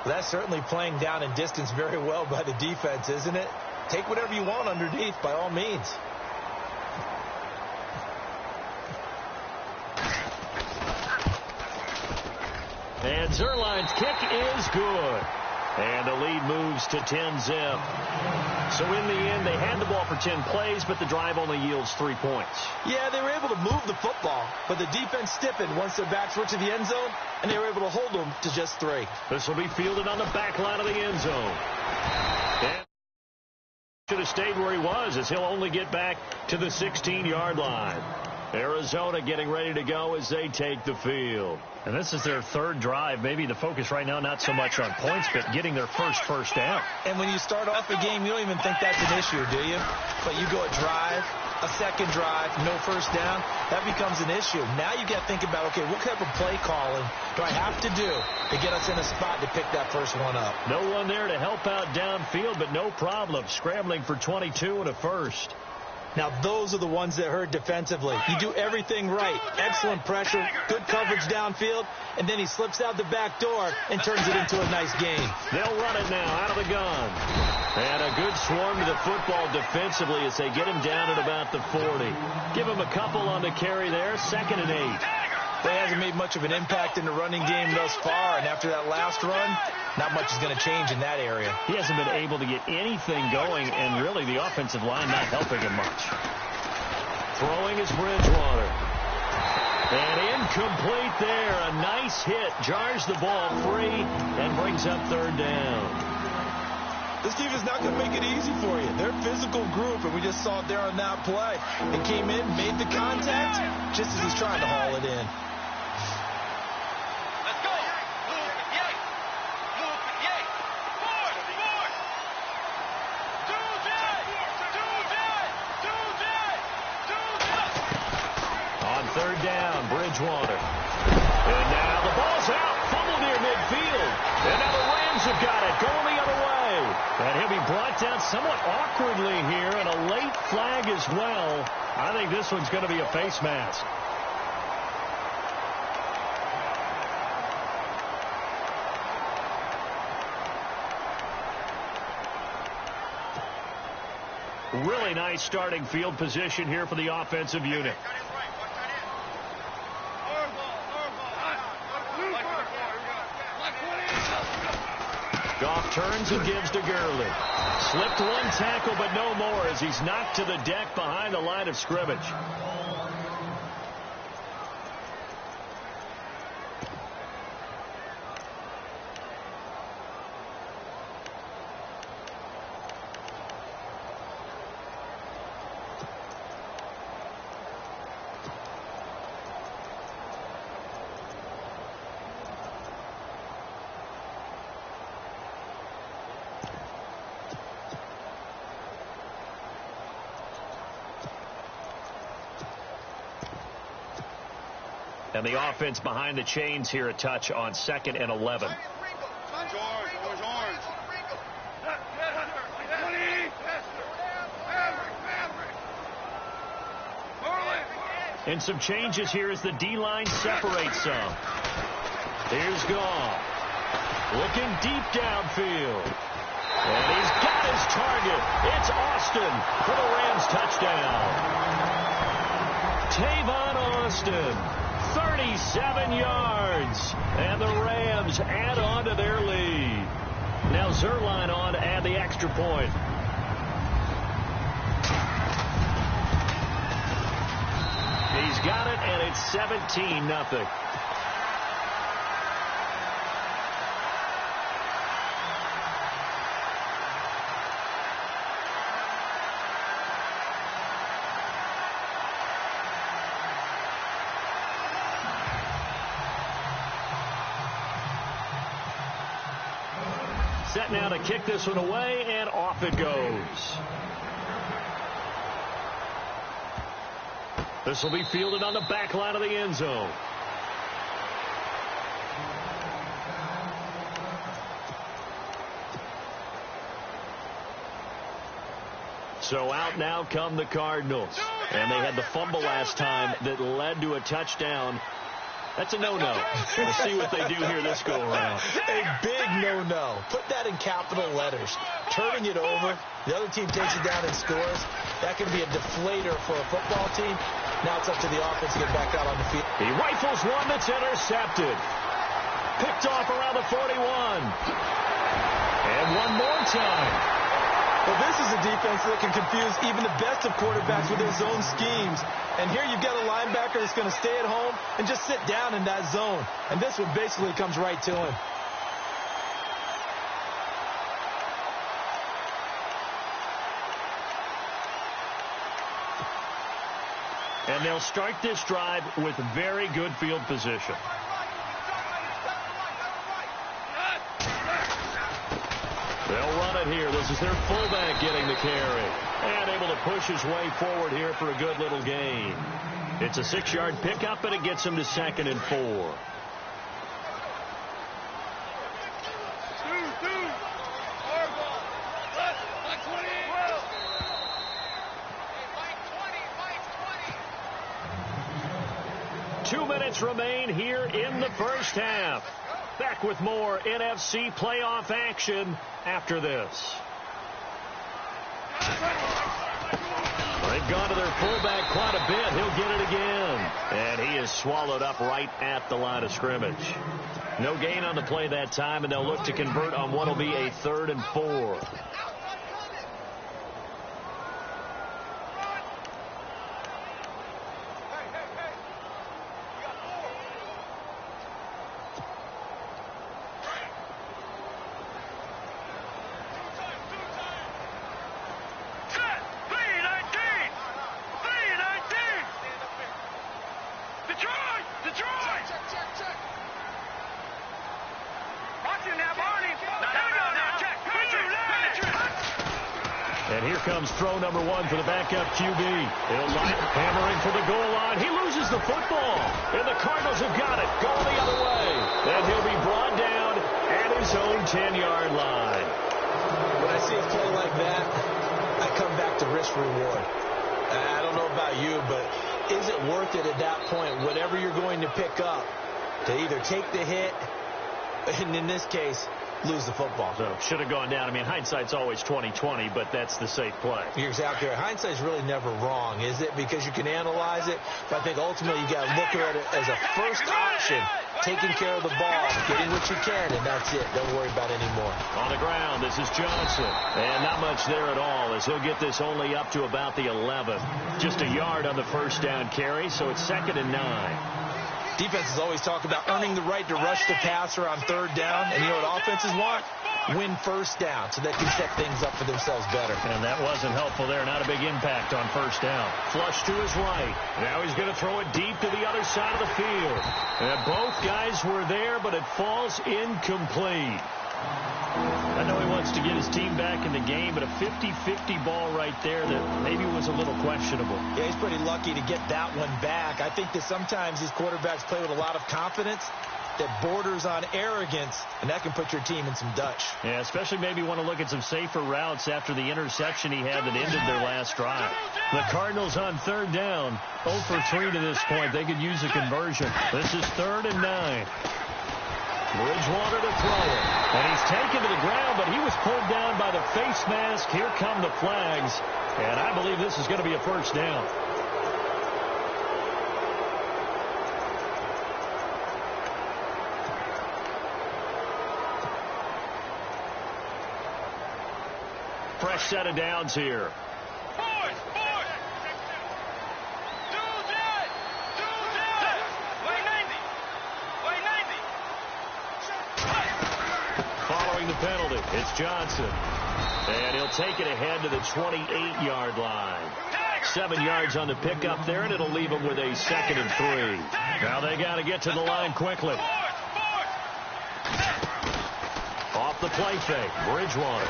That's certainly playing down in distance very well by the defense, isn't it? Take whatever you want underneath, by all means. And Zerline's kick is good. And the lead moves to 10-zip. So in the end, they had the ball for 10 plays, but the drive only yields 3 points. Yeah, they were able to move the football, but the defense stiffened once their backs were to the end zone, and they were able to hold them to just 3. This will be fielded on the back line of the end zone. And should have stayed where he was, as he'll only get back to the 16-yard line. Arizona getting ready to go as they take the field. And this is their 3rd drive. Maybe the focus right now not so much on points, but getting their first down. And when you start off a game, you don't even think that's an issue, do you? But you go a drive, a second drive, no first down, that becomes an issue. Now you got to think about, okay, what type of play calling do I have to do to get us in a spot to pick that first one up? No one there to help out downfield, but no problem. Scrambling for 22 and a first. Now, those are the ones that hurt defensively. You do everything right. Excellent pressure, good coverage downfield, and then he slips out the back door and turns it into a nice gain. They'll run it now out of the gun. And a good swarm to the football defensively as they get him down at about the 40. Give him a couple on the carry there, 2nd and 8. He hasn't made much of an impact in the running game thus far, and after that last run, not much is going to change in that area. He hasn't been able to get anything going, and really the offensive line not helping him much. Throwing is Bridgewater. And incomplete there. A nice hit. Jars the ball free and brings up 3rd down. This team is not going to make it easy for you. They're a physical group, and we just saw it there on that play. It came in, made the contact, just as he's trying to haul it in. On 3rd down, Bridgewater. And now the ball's out. Fumble near midfield. And now the Rams have got it, going the other way. And he'll be brought down somewhat awkwardly here, and a late flag as well. I think this one's going to be a face mask. Really nice starting field position here for the offensive unit. Goff turns and gives to Gurley. Slipped one tackle, but no more as he's knocked to the deck behind the line of scrimmage. And the offense behind the chains here, a touch on 2nd and 11. And some changes here as the D-line separates some. Here's Goff. Looking deep downfield. And he's got his target. It's Austin for the Rams touchdown. Tavon Austin. 37 yards, and the Rams add on to their lead. Now Zerline on to add the extra point. He's got it, and it's 17-0. Set now to kick this one away, and off it goes. This will be fielded on the back line of the end zone. So out now come the Cardinals. And they had the fumble last time that led to a touchdown. That's a no-no. We'll see what they do here this go-around. A big no-no. Put that in capital letters. Turning it over, the other team takes it down and scores. That can be a deflator for a football team. Now it's up to the offense to get back out on the field. He rifles one that's intercepted. Picked off around the 41. And one more time. Well, this is a defense that can confuse even the best of quarterbacks with their zone schemes. And here you've got a linebacker that's going to stay at home and just sit down in that zone. And this one basically comes right to him. And they'll start this drive with very good field position. They'll run it here. This is their fullback getting the carry. And able to push his way forward here for a good little gain. It's a 6-yard pickup, and it gets him to 2nd and 4. Two minutes remain here in the first half. Back with more NFC playoff action after this. They've gone to their fullback quite a bit. He'll get it again. And he is swallowed up right at the line of scrimmage. No gain on the play that time, and they'll look to convert on what will be a 3rd and 4. And here comes throw number 1 for the backup QB. He'll line hammering for the goal line. He loses the football. And the Cardinals have got it. Going the other way. And he'll be brought down. And his his own 10-yard line. When I see a play like that, I come back to risk reward. I don't know about you, but is it worth it at that point, whatever you're going to pick up, to either take the hit, and in this case, lose the football? So should have gone down. I mean, hindsight's always 20/20, but that's the safe play. You're exactly right. Hindsight's really never wrong, is it? Because you can analyze it, but I think ultimately you got to look at it as a first option, taking care of the ball, getting what you can, and that's it. Don't worry about it anymore. On the ground, this is Johnson. And not much there at all, as he'll get this only up to about the 11. Just a yard on the first down carry, so it's 2nd and 9. Defenses always talk about earning the right to rush the passer on 3rd down. And you know what offenses want? Win first down so they can set things up for themselves better. And that wasn't helpful there. Not a big impact on first down. Flush to his right. Now he's going to throw it deep to the other side of the field. And both guys were there, but it falls incomplete. I know he wants to get his team back in the game, but a 50-50 ball right there that maybe was a little questionable. Yeah, he's pretty lucky to get that one back. I think that sometimes these quarterbacks play with a lot of confidence that borders on arrogance, and that can put your team in some Dutch. Yeah, especially maybe want to look at some safer routes after the interception he had that ended their last drive. The Cardinals on 3rd down, 0 for 3 to this point. They could use a conversion. This is 3rd and 9. Bridgewater to throw it. And he's taken to the ground, but he was pulled down by the face mask. Here come the flags. And I believe this is going to be a first down. Fresh set of downs here. Following the penalty, it's Johnson. And he'll take it ahead to the 28-yard line. 7 yards on the pickup there, and it'll leave him with a 2nd and 3. Now they got to get to the line quickly. Off the play fake, Bridgewater.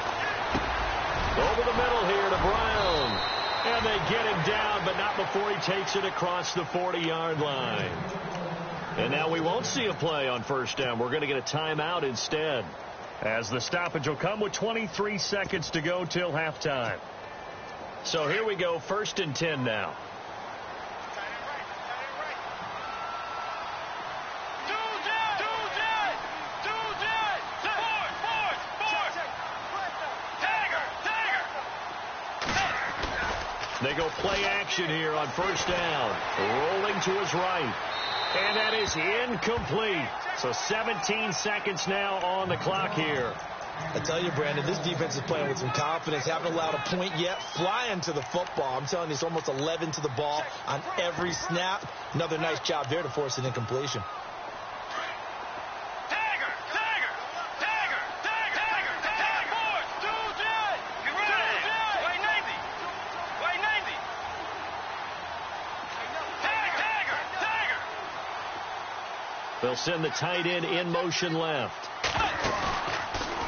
Over the middle here to Brown. And they get him down, but not before he takes it across the 40-yard line. And now we won't see a play on first down. We're going to get a timeout instead, as the stoppage will come with 23 seconds to go till halftime. So here we go, 1st and 10 now. They go play action here on first down. Rolling to his right. And that is incomplete. So 17 seconds now on the clock here. I tell you, Brandon, this defense is playing with some confidence. Haven't allowed a point yet. Flying to the football. I'm telling you, it's almost 11 to the ball on every snap. Another nice job there to force an incompletion. They'll send the tight end in motion left.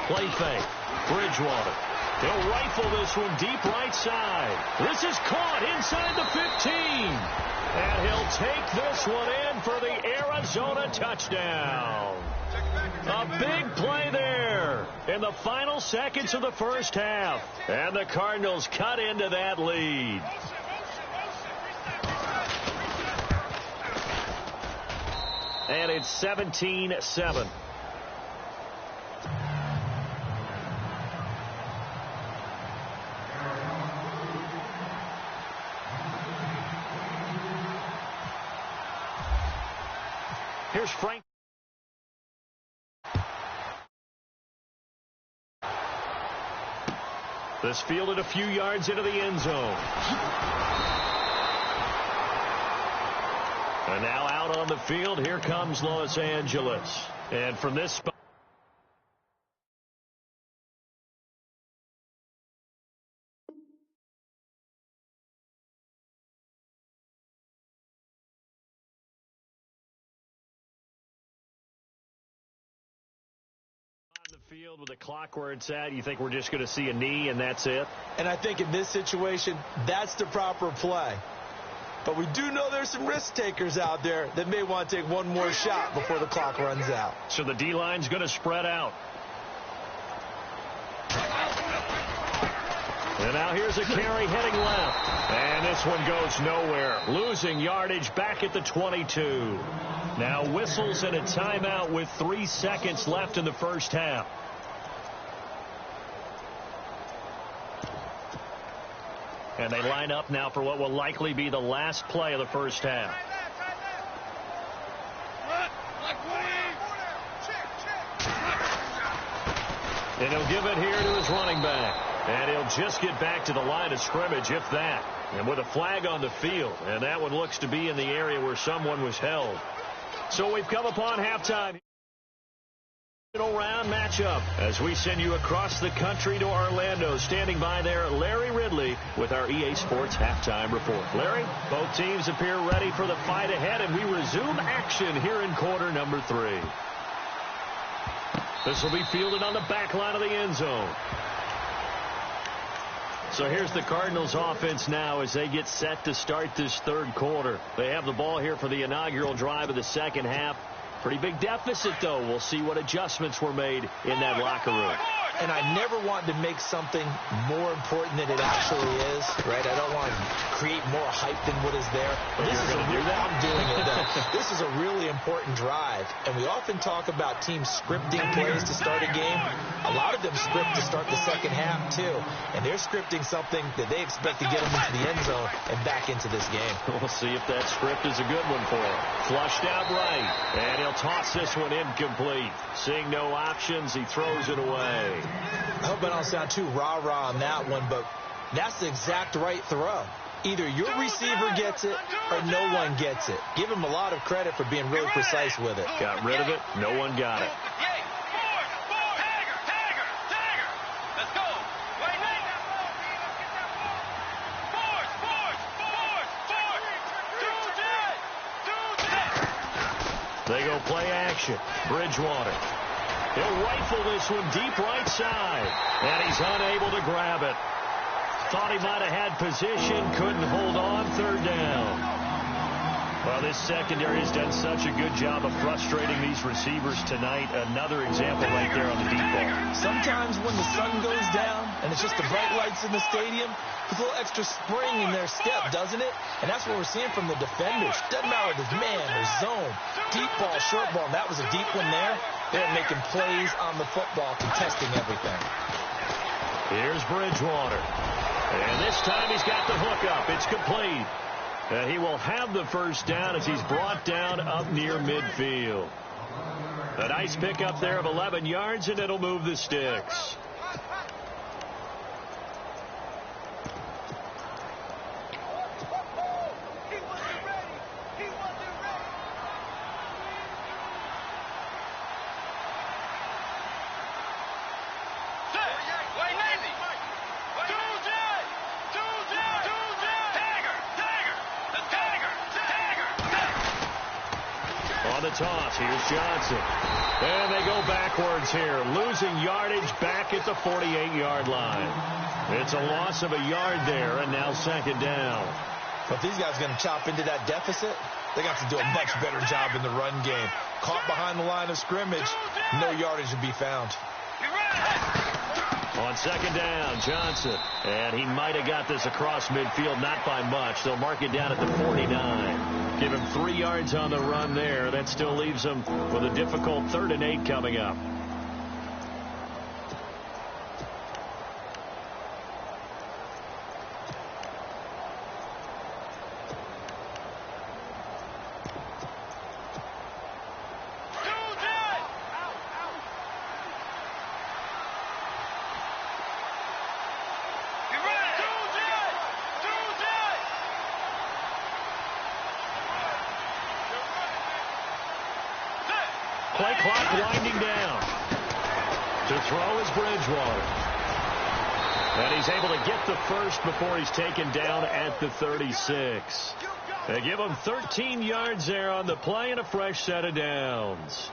Play fake. Bridgewater. He'll rifle this one deep right side. This is caught inside the 15. And he'll take this one in for the Arizona touchdown. A big play there in the final seconds of the first half. And the Cardinals cut into that lead. And it's 17-7. Here's Frank. This fielded a few yards into the end zone. And now out on the field, here comes Los Angeles. And from this spot, on the field with the clock where it's at, you think we're just going to see a knee and that's it? And I think in this situation, that's the proper play. But we do know there's some risk takers out there that may want to take one more shot before the clock runs out. So the D-line's going to spread out. And now here's a carry heading left. And this one goes nowhere. Losing yardage back at the 22. Now whistles and a timeout with 3 seconds left in the first half. And they line up now for what will likely be the last play of the first half. And he'll give it here to his running back. And he'll just get back to the line of scrimmage, if that. And with a flag on the field. And that one looks to be in the area where someone was held. So we've come upon halftime. Round matchup as we send you across the country to Orlando. Standing by there, Larry Ridley with our EA Sports halftime report. Larry, both teams appear ready for the fight ahead, and we resume action here in quarter number 3. This will be fielded on the back line of the end zone. So here's the Cardinals offense now as they get set to start this third quarter. They have the ball here for the inaugural drive of the second half. Pretty big deficit, though. We'll see what adjustments were made in that locker room. And I never want to make something more important than it actually is, right? I don't want to create more hype than what is there. But this is I'm doing it, though. This is a really important drive. And we often talk about teams scripting plays to start a game. A lot of them script to start the second half, too. And they're scripting something that they expect to get them into the end zone and back into this game. We'll see if that script is a good one for him. Flushed out right. And he'll toss this one incomplete. Seeing no options, he throws it away. I hope I don't sound too rah-rah on that one, but that's the exact right throw. Either your receiver gets it or no one gets it. Give him a lot of credit for being really precise with it. Got rid of it. No one got it. They go play action. Bridgewater. He'll rifle this one deep right side. And he's unable to grab it. Thought he might have had position. Couldn't hold on. Third down. Well, this secondary has done such a good job of frustrating these receivers tonight. Another example right there on the deep ball. Sometimes when the sun goes down and it's just the bright lights in the stadium, there's a little extra spring in their step, doesn't it? And that's what we're seeing from the defenders. Doesn't matter if it's man or zone, deep ball, short ball. And that was a deep one there. They're making plays on the football, contesting everything. Here's Bridgewater. And this time he's got the hook up. It's complete. He will have the first down as he's brought down up near midfield. A nice pickup there of 11 yards, and it'll move the sticks. On the toss, here's Johnson. And they go backwards here, losing yardage back at the 48-yard line. It's a loss of a yard there, and now second down. But these guys are going to chop into that deficit. They got to do a much better job in the run game. Caught behind the line of scrimmage, no yardage to be found. On second down, Johnson. And he might have got this across midfield, not by much. They'll mark it down at the 49. Give him 3 yards on the run there. That still leaves him with a difficult 3rd and 8 coming up. Play clock winding down. To throw is Bridgewater. And he's able to get the first before he's taken down at the 36. They give him 13 yards there on the play and a fresh set of downs.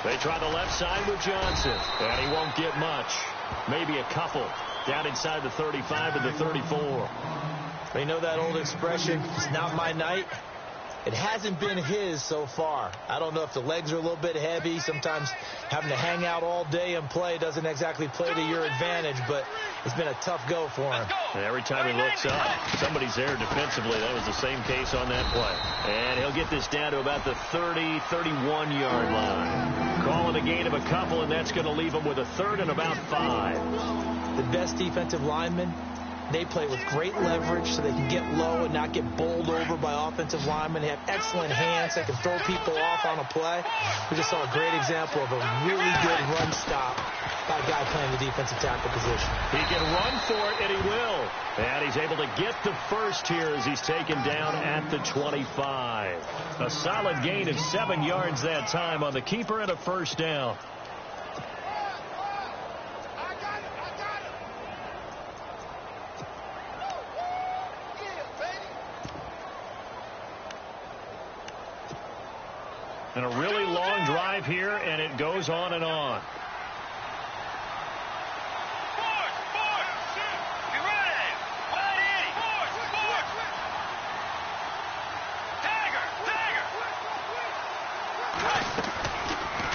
They try the left side with Johnson, and he won't get much. Maybe a couple down inside the 35 and the 34. You know that old expression, it's not my night? It hasn't been his so far. I don't know if the legs are a little bit heavy. Sometimes having to hang out all day and play doesn't exactly play to your advantage, but it's been a tough go for him. And every time he looks up, somebody's there defensively. That was the same case on that play. And he'll get this down to about the 30, 31-yard line. Calling a gain of a couple, and that's going to leave him with a third and about 5. The best defensive linemen, they play with great leverage so they can get low and not get bowled over by offensive linemen. They have excellent hands. They can throw people off on a play. We just saw a great example of a really good run stop by a guy playing the defensive tackle position. He can run for it, and he will. And he's able to get the first here as he's taken down at the 25. A solid gain of 7 yards that time on the keeper and a first down. And a really long drive here, and it goes on and on.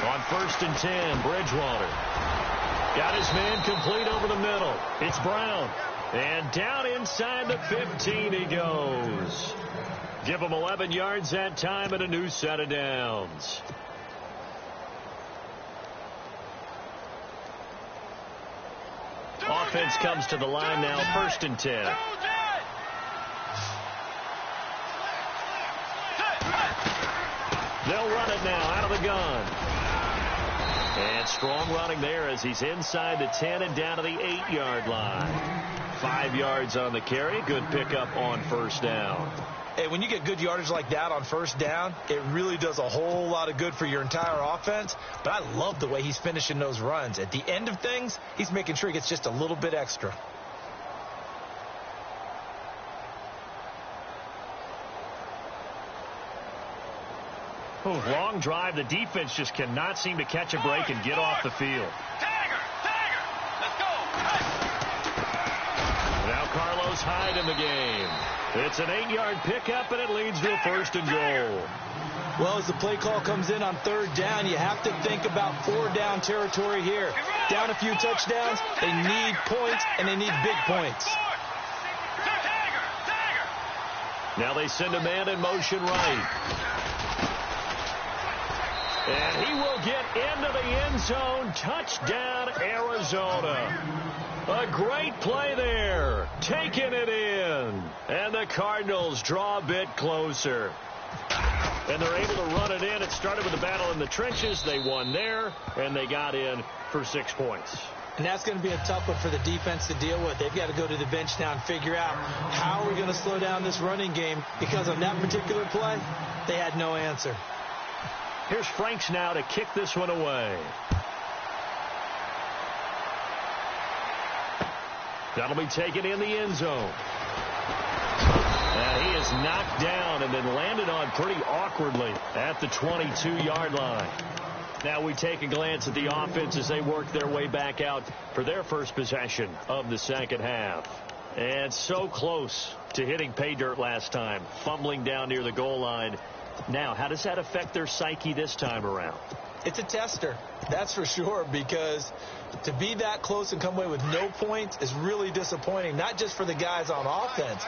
On 1st and 10, Bridgewater. Got his man complete over the middle. It's Brown. And down inside the 15 he goes. Give him 11 yards that time and a new set of downs. Offense comes to the line now, 1st and 10. They'll run it now out of the gun. And strong running there as he's inside the 10 and down to the 8-yard line. 5 yards on the carry. Good pickup on first down. Hey, when you get good yardage like that on first down, it really does a whole lot of good for your entire offense. But I love the way he's finishing those runs. At the end of things, he's making sure he gets just a little bit extra. Oh, long drive. The defense just cannot seem to catch a break and get off the field. Let's go. Now Carlos Hyde in the game. It's an 8-yard pickup, and it leads to a 1st and goal. Well, as the play call comes in on 3rd down, you have to think about 4-down territory here. Down a few touchdowns, they need points, and they need big points. Now they send a man in motion right. And he will get into the end zone. Touchdown, Arizona. A great play there. Taking it in. And the Cardinals draw a bit closer. And they're able to run it in. It started with a battle in the trenches. They won there, and they got in for 6 points. And that's going to be a tough one for the defense to deal with. They've got to go to the bench now and figure out how are we going to slow down this running game, because on that particular play, they had no answer. Here's Franks now to kick this one away. That'll be taken in the end zone. And he is knocked down and then landed on pretty awkwardly at the 22-yard line. Now we take a glance at the offense as they work their way back out for their first possession of the second half. And so close to hitting pay dirt last time, fumbling down near the goal line. Now, how does that affect their psyche this time around? It's a tester, that's for sure, because to be that close and come away with no points is really disappointing, not just for the guys on offense,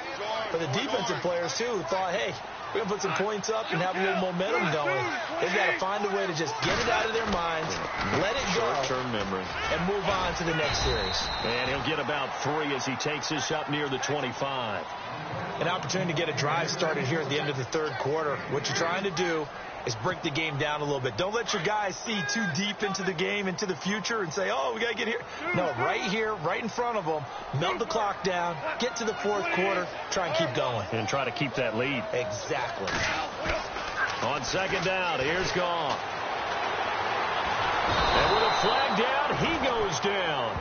but the defensive players, too, who thought, hey, we're going to put some points up and have a little momentum going. They've got to find a way to just get it out of their minds, let it go, short-term memory, and move on to the next series. And he'll get about 3 as he takes this up near the 25. An opportunity to get a drive started here at the end of the 3rd quarter. What you're trying to do is break the game down a little bit. Don't let your guys see too deep into the game, into the future, and say, oh, we got to get here. No, right here, right in front of them, melt the clock down, get to the 4th quarter, try and keep going. And try to keep that lead. Exactly. On 2nd down, here's Goff. And with a flag down, he goes down.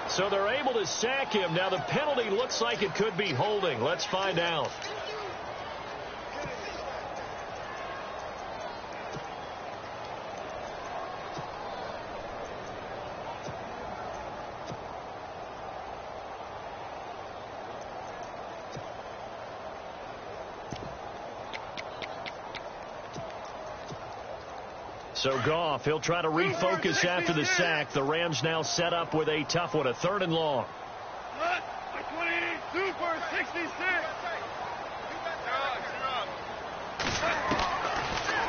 So they're able to sack him. Now the penalty looks like it could be holding. Let's find out. So Goff, he'll try to refocus after the sack. The Rams now set up with a tough one, a 3rd and long. 22 for 66.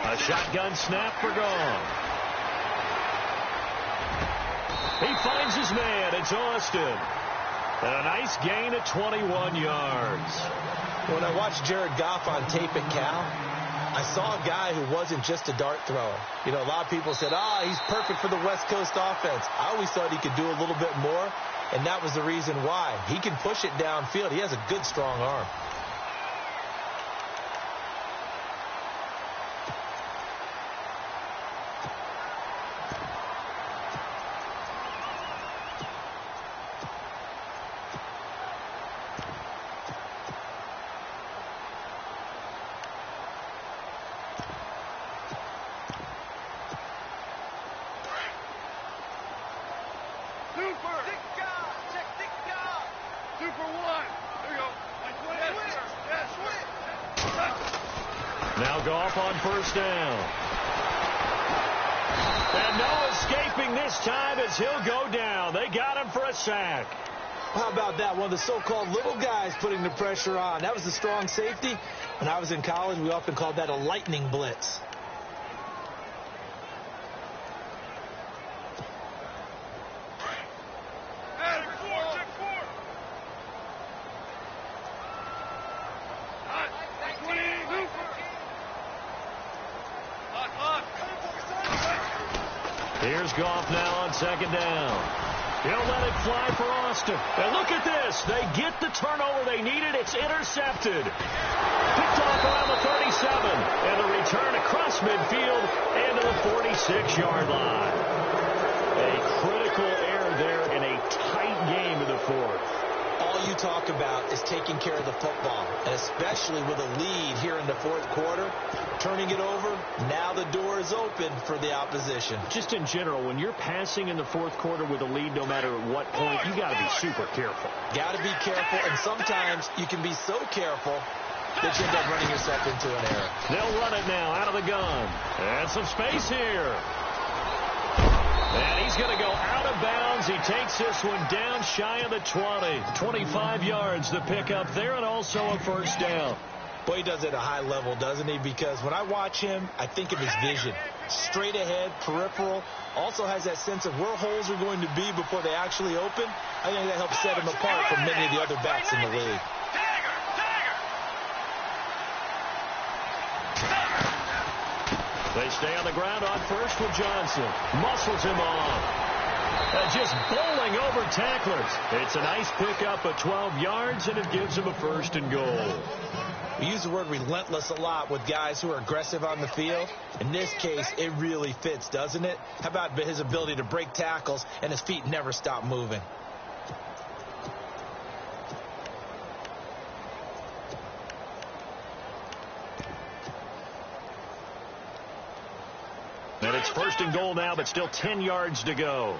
A shotgun snap for Goff. He finds his man. It's Austin. And a nice gain at 21 yards. When I watched Jared Goff on tape at Cal, I saw a guy who wasn't just a dart thrower. You know, a lot of people said, he's perfect for the West Coast offense. I always thought he could do a little bit more, and that was the reason why. He can push it downfield. He has a good, strong arm. Now Goff on 1st down. And no escaping this time as he'll go down. They got him for a sack. How about that? One of the so-called little guys putting the pressure on. That was the strong safety. When I was in college, we often called that a lightning blitz. Here's Goff now on 2nd down. He'll let it fly for Austin. And look at this. They get the turnover they needed. It's intercepted. Picked off around the 37. And the return across midfield and to the 46-yard line. A critical error there in a tight game in the 4th. All you talk about is taking care of the football, and especially with a lead here in the 4th quarter, turning it over, now the door is open for the opposition. Just in general, when you're passing in the 4th quarter with a lead, no matter at what point, you got to be super careful. Got to be careful, and sometimes you can be so careful that you end up running yourself into an error. They'll run it now out of the gun. And some space here. And he's going to go out of bounds. He takes this one down shy of the 20. 25 yards to pick up there, and also a 1st down. Boy, he does it at a high level, doesn't he? Because when I watch him, I think of his vision. Straight ahead, peripheral. Also has that sense of where holes are going to be before they actually open. I think that helps set him apart from many of the other backs in the league. They stay on the ground on 1st with Johnson. Muscles him off. Just bowling over tacklers. It's a nice pickup of 12 yards, and it gives him a 1st and goal. We use the word relentless a lot with guys who are aggressive on the field. In this case, it really fits, doesn't it? How about his ability to break tackles and his feet never stop moving? And it's 1st and goal now, but still 10 yards to go.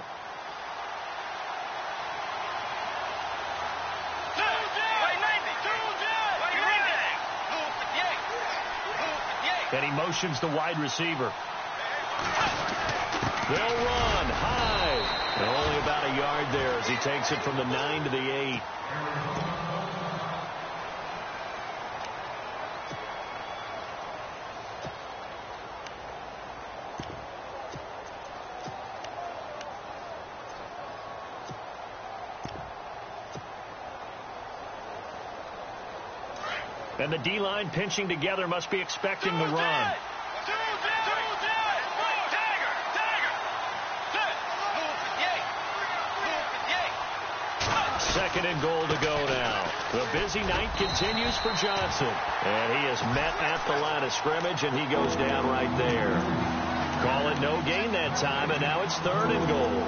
And he motions the wide receiver. They'll run high. And only about a yard there as he takes it from the 9 to the 8. And the D-line pinching together must be expecting the run. 2nd and goal to go now. The busy night continues for Johnson. And he is met at the line of scrimmage, and he goes down right there. Call it no gain that time, and now it's 3rd and goal.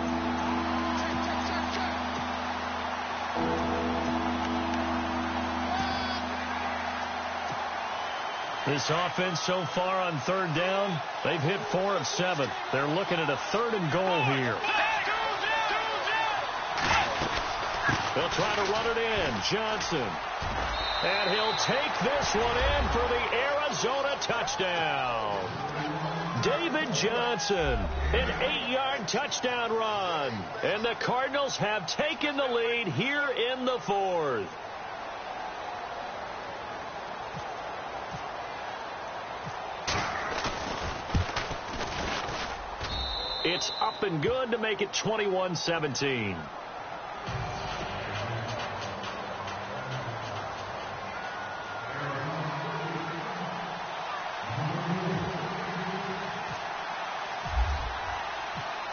This offense so far on 3rd down, they've hit 4 of 7. They're looking at a 3rd and goal here. They'll try to run it in. Johnson. And he'll take this one in for the Arizona touchdown. David Johnson, an 8-yard touchdown run. And the Cardinals have taken the lead here in the fourth. It's up and good to make it 21-17.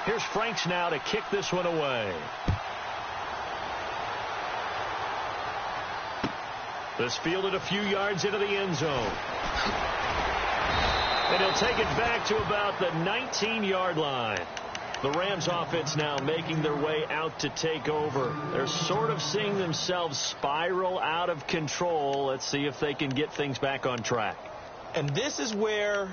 Here's Franks now to kick this one away. This fielded a few yards into the end zone. And he'll take it back to about the 19-yard line. The Rams offense now making their way out to take over. They're sort of seeing themselves spiral out of control. Let's see if they can get things back on track. And this is where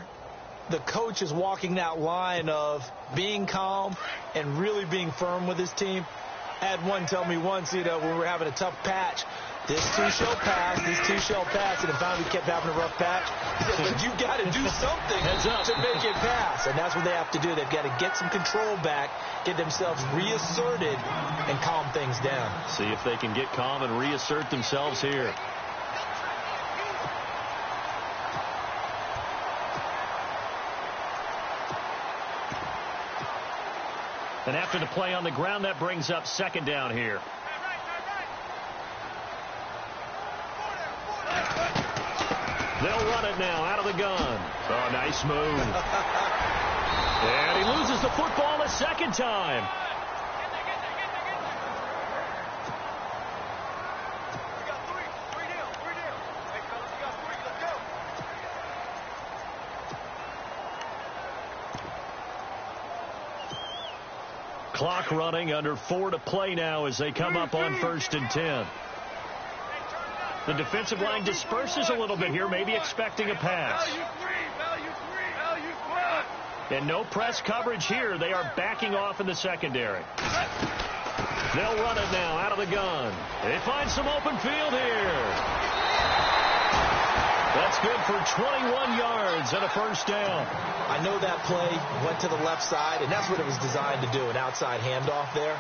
the coach is walking that line of being calm and really being firm with his team. I had one tell me once, when we were having a tough patch, this two shall pass, and then finally we kept having a rough patch. He said, but you got to do something to make it pass. And that's what they have to do. They've got to get some control back, get themselves reasserted, and calm things down. See if they can get calm and reassert themselves here. And after the play on the ground, that brings up second down here. They'll run it now out of the gun. Oh, nice move. And he loses the football a second time. Clock running, under 4 to play now as they come up on 1st and 10. The defensive line disperses a little bit here, maybe expecting a pass. And no press coverage here. They are backing off in the secondary. They'll run it now out of the gun. They find some open field here. That's good for 21 yards and a first down. I know that play went to the left side, and that's what it was designed to do, an outside handoff there.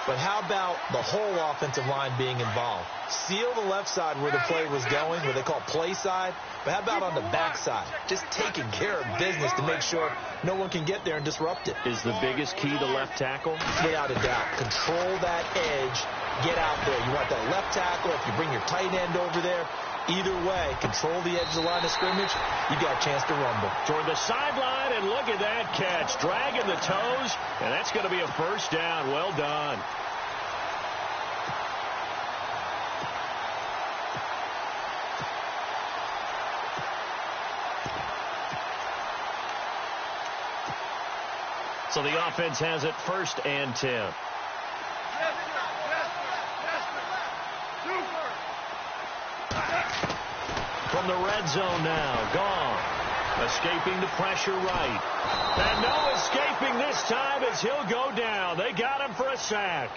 But how about the whole offensive line being involved? Seal the left side where the play was going, where they call play side. But how about on the back side? Just taking care of business to make sure no one can get there and disrupt it. Is the biggest key to left tackle? Without a doubt. Control that edge. Get out there. You want that left tackle. If you bring your tight end over there, either way, control the edge of the line of scrimmage, you got a chance to rumble. Toward the sideline, and look at that catch. Dragging the toes, and that's going to be a first down. Well done. So the offense has it 1st and 10. From the red zone now, gone. Escaping the pressure right. And no escaping this time as he'll go down. They got him for a sack.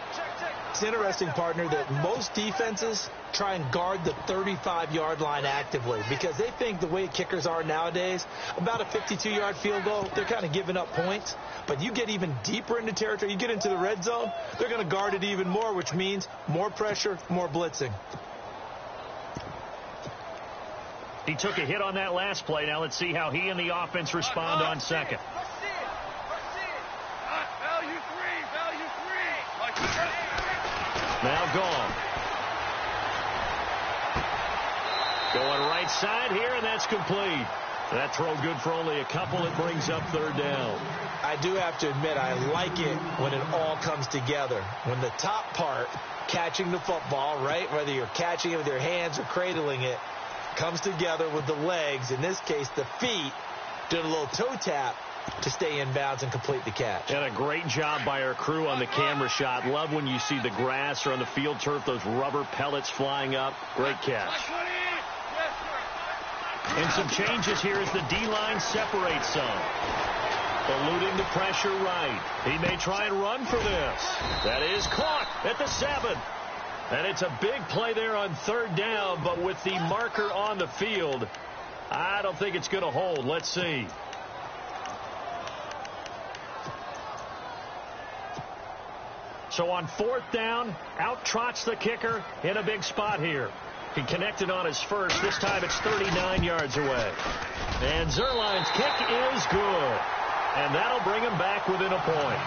It's interesting, partner, that most defenses try and guard the 35-yard line actively because they think the way kickers are nowadays, about a 52-yard field goal, they're kind of giving up points. But you get even deeper into territory, you get into the red zone, they're going to guard it even more, which means more pressure, more blitzing. He took a hit on that last play. Now let's see how he and the offense respond on second. Now gone. Going right side here, and that's complete. That throw good for only a couple. It brings up 3rd down. I do have to admit, I like it when it all comes together. When the top part, catching the football, right, whether you're catching it with your hands or cradling it, comes together with the legs, in this case the feet, doing a little toe tap to stay in bounds and complete the catch. And a great job by our crew on the camera shot. Love when you see the grass or on the field turf, those rubber pellets flying up. Great catch. And some changes here as the D-line separates some. Eluding the pressure right. He may try and run for this. That is caught at the 7. And it's a big play there on 3rd down, but with the marker on the field, I don't think it's going to hold. Let's see. So on 4th down, out trots the kicker in a big spot here. He connected on his first. This time it's 39 yards away. And Zerline's kick is good. And that'll bring him back within a point.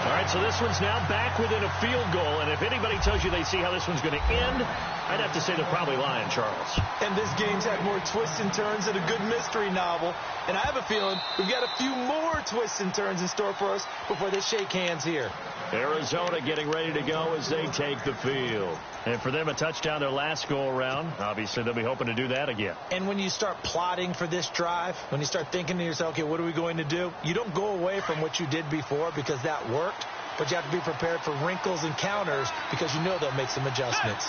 All right, so this one's now back within a field goal. And if anybody tells you they see how this one's going to end, I'd have to say they're probably lying, Charles. And this game's had more twists and turns than a good mystery novel. And I have a feeling we've got a few more twists and turns in store for us before they shake hands here. Arizona getting ready to go as they take the field. And for them, a touchdown their last go-around. Obviously, they'll be hoping to do that again. And when you start plotting for this drive, when you start thinking to yourself, okay, what are we going to do? You don't go away from what you did before because that worked, but you have to be prepared for wrinkles and counters because you know they'll make some adjustments.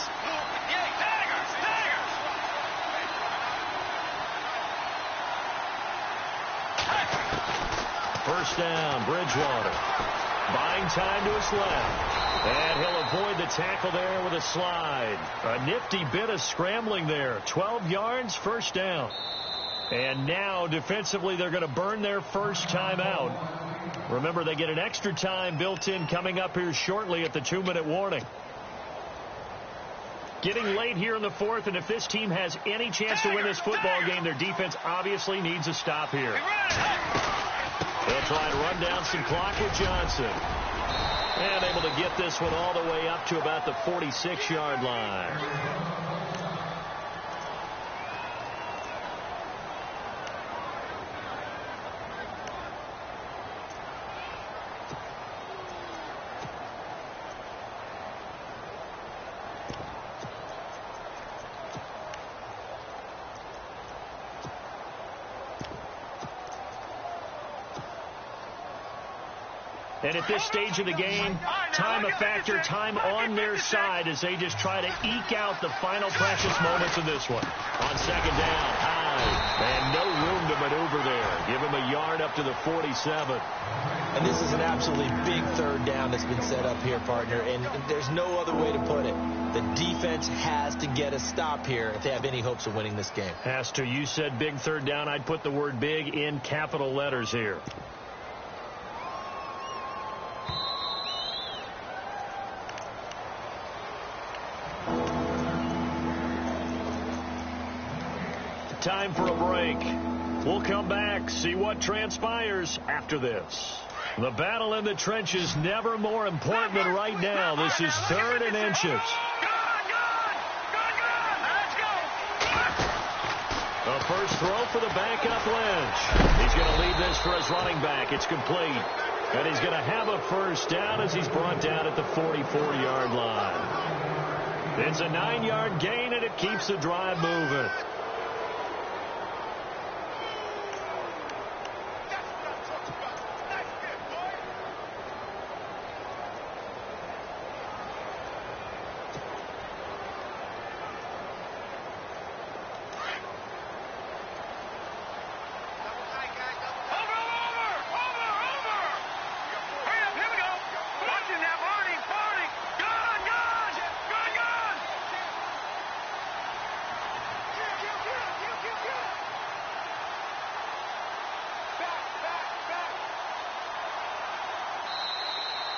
First down, Bridgewater. Buying time to his left. And he'll avoid the tackle there with a slide. A nifty bit of scrambling there. 12 yards, first down. And now, defensively, they're going to burn their first time out. Remember, they get an extra time built in coming up here shortly at the 2-minute warning. Getting late here in the 4th, and if this team has any chance to win this football game, their defense obviously needs a stop here. They'll try and run down some clock with Johnson. And able to get this one all the way up to about the 46-yard line. And at this stage of the game, time a factor, time on their side as they just try to eke out the final precious moments of this one. On 2nd down, high, and no room to maneuver there. Give him a yard up to the 47. And this is an absolutely big 3rd down that's been set up here, partner, and there's no other way to put it. The defense has to get a stop here if they have any hopes of winning this game. Has to. You said big 3rd down. I'd put the word big in capital letters here. Time for a break. We'll come back, see what transpires after this. The battle in the trenches never more important than right now. This is 3rd and inches. The first throw for the backup Lynch. He's going to lead this for his running back. It's complete. And he's going to have a first down as he's brought down at the 44-yard line. It's a 9-yard gain, and it keeps the drive moving.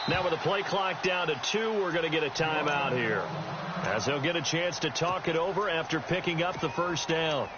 Now with the play clock down to 2, we're going to get a timeout here, as they'll get a chance to talk it over after picking up the first down.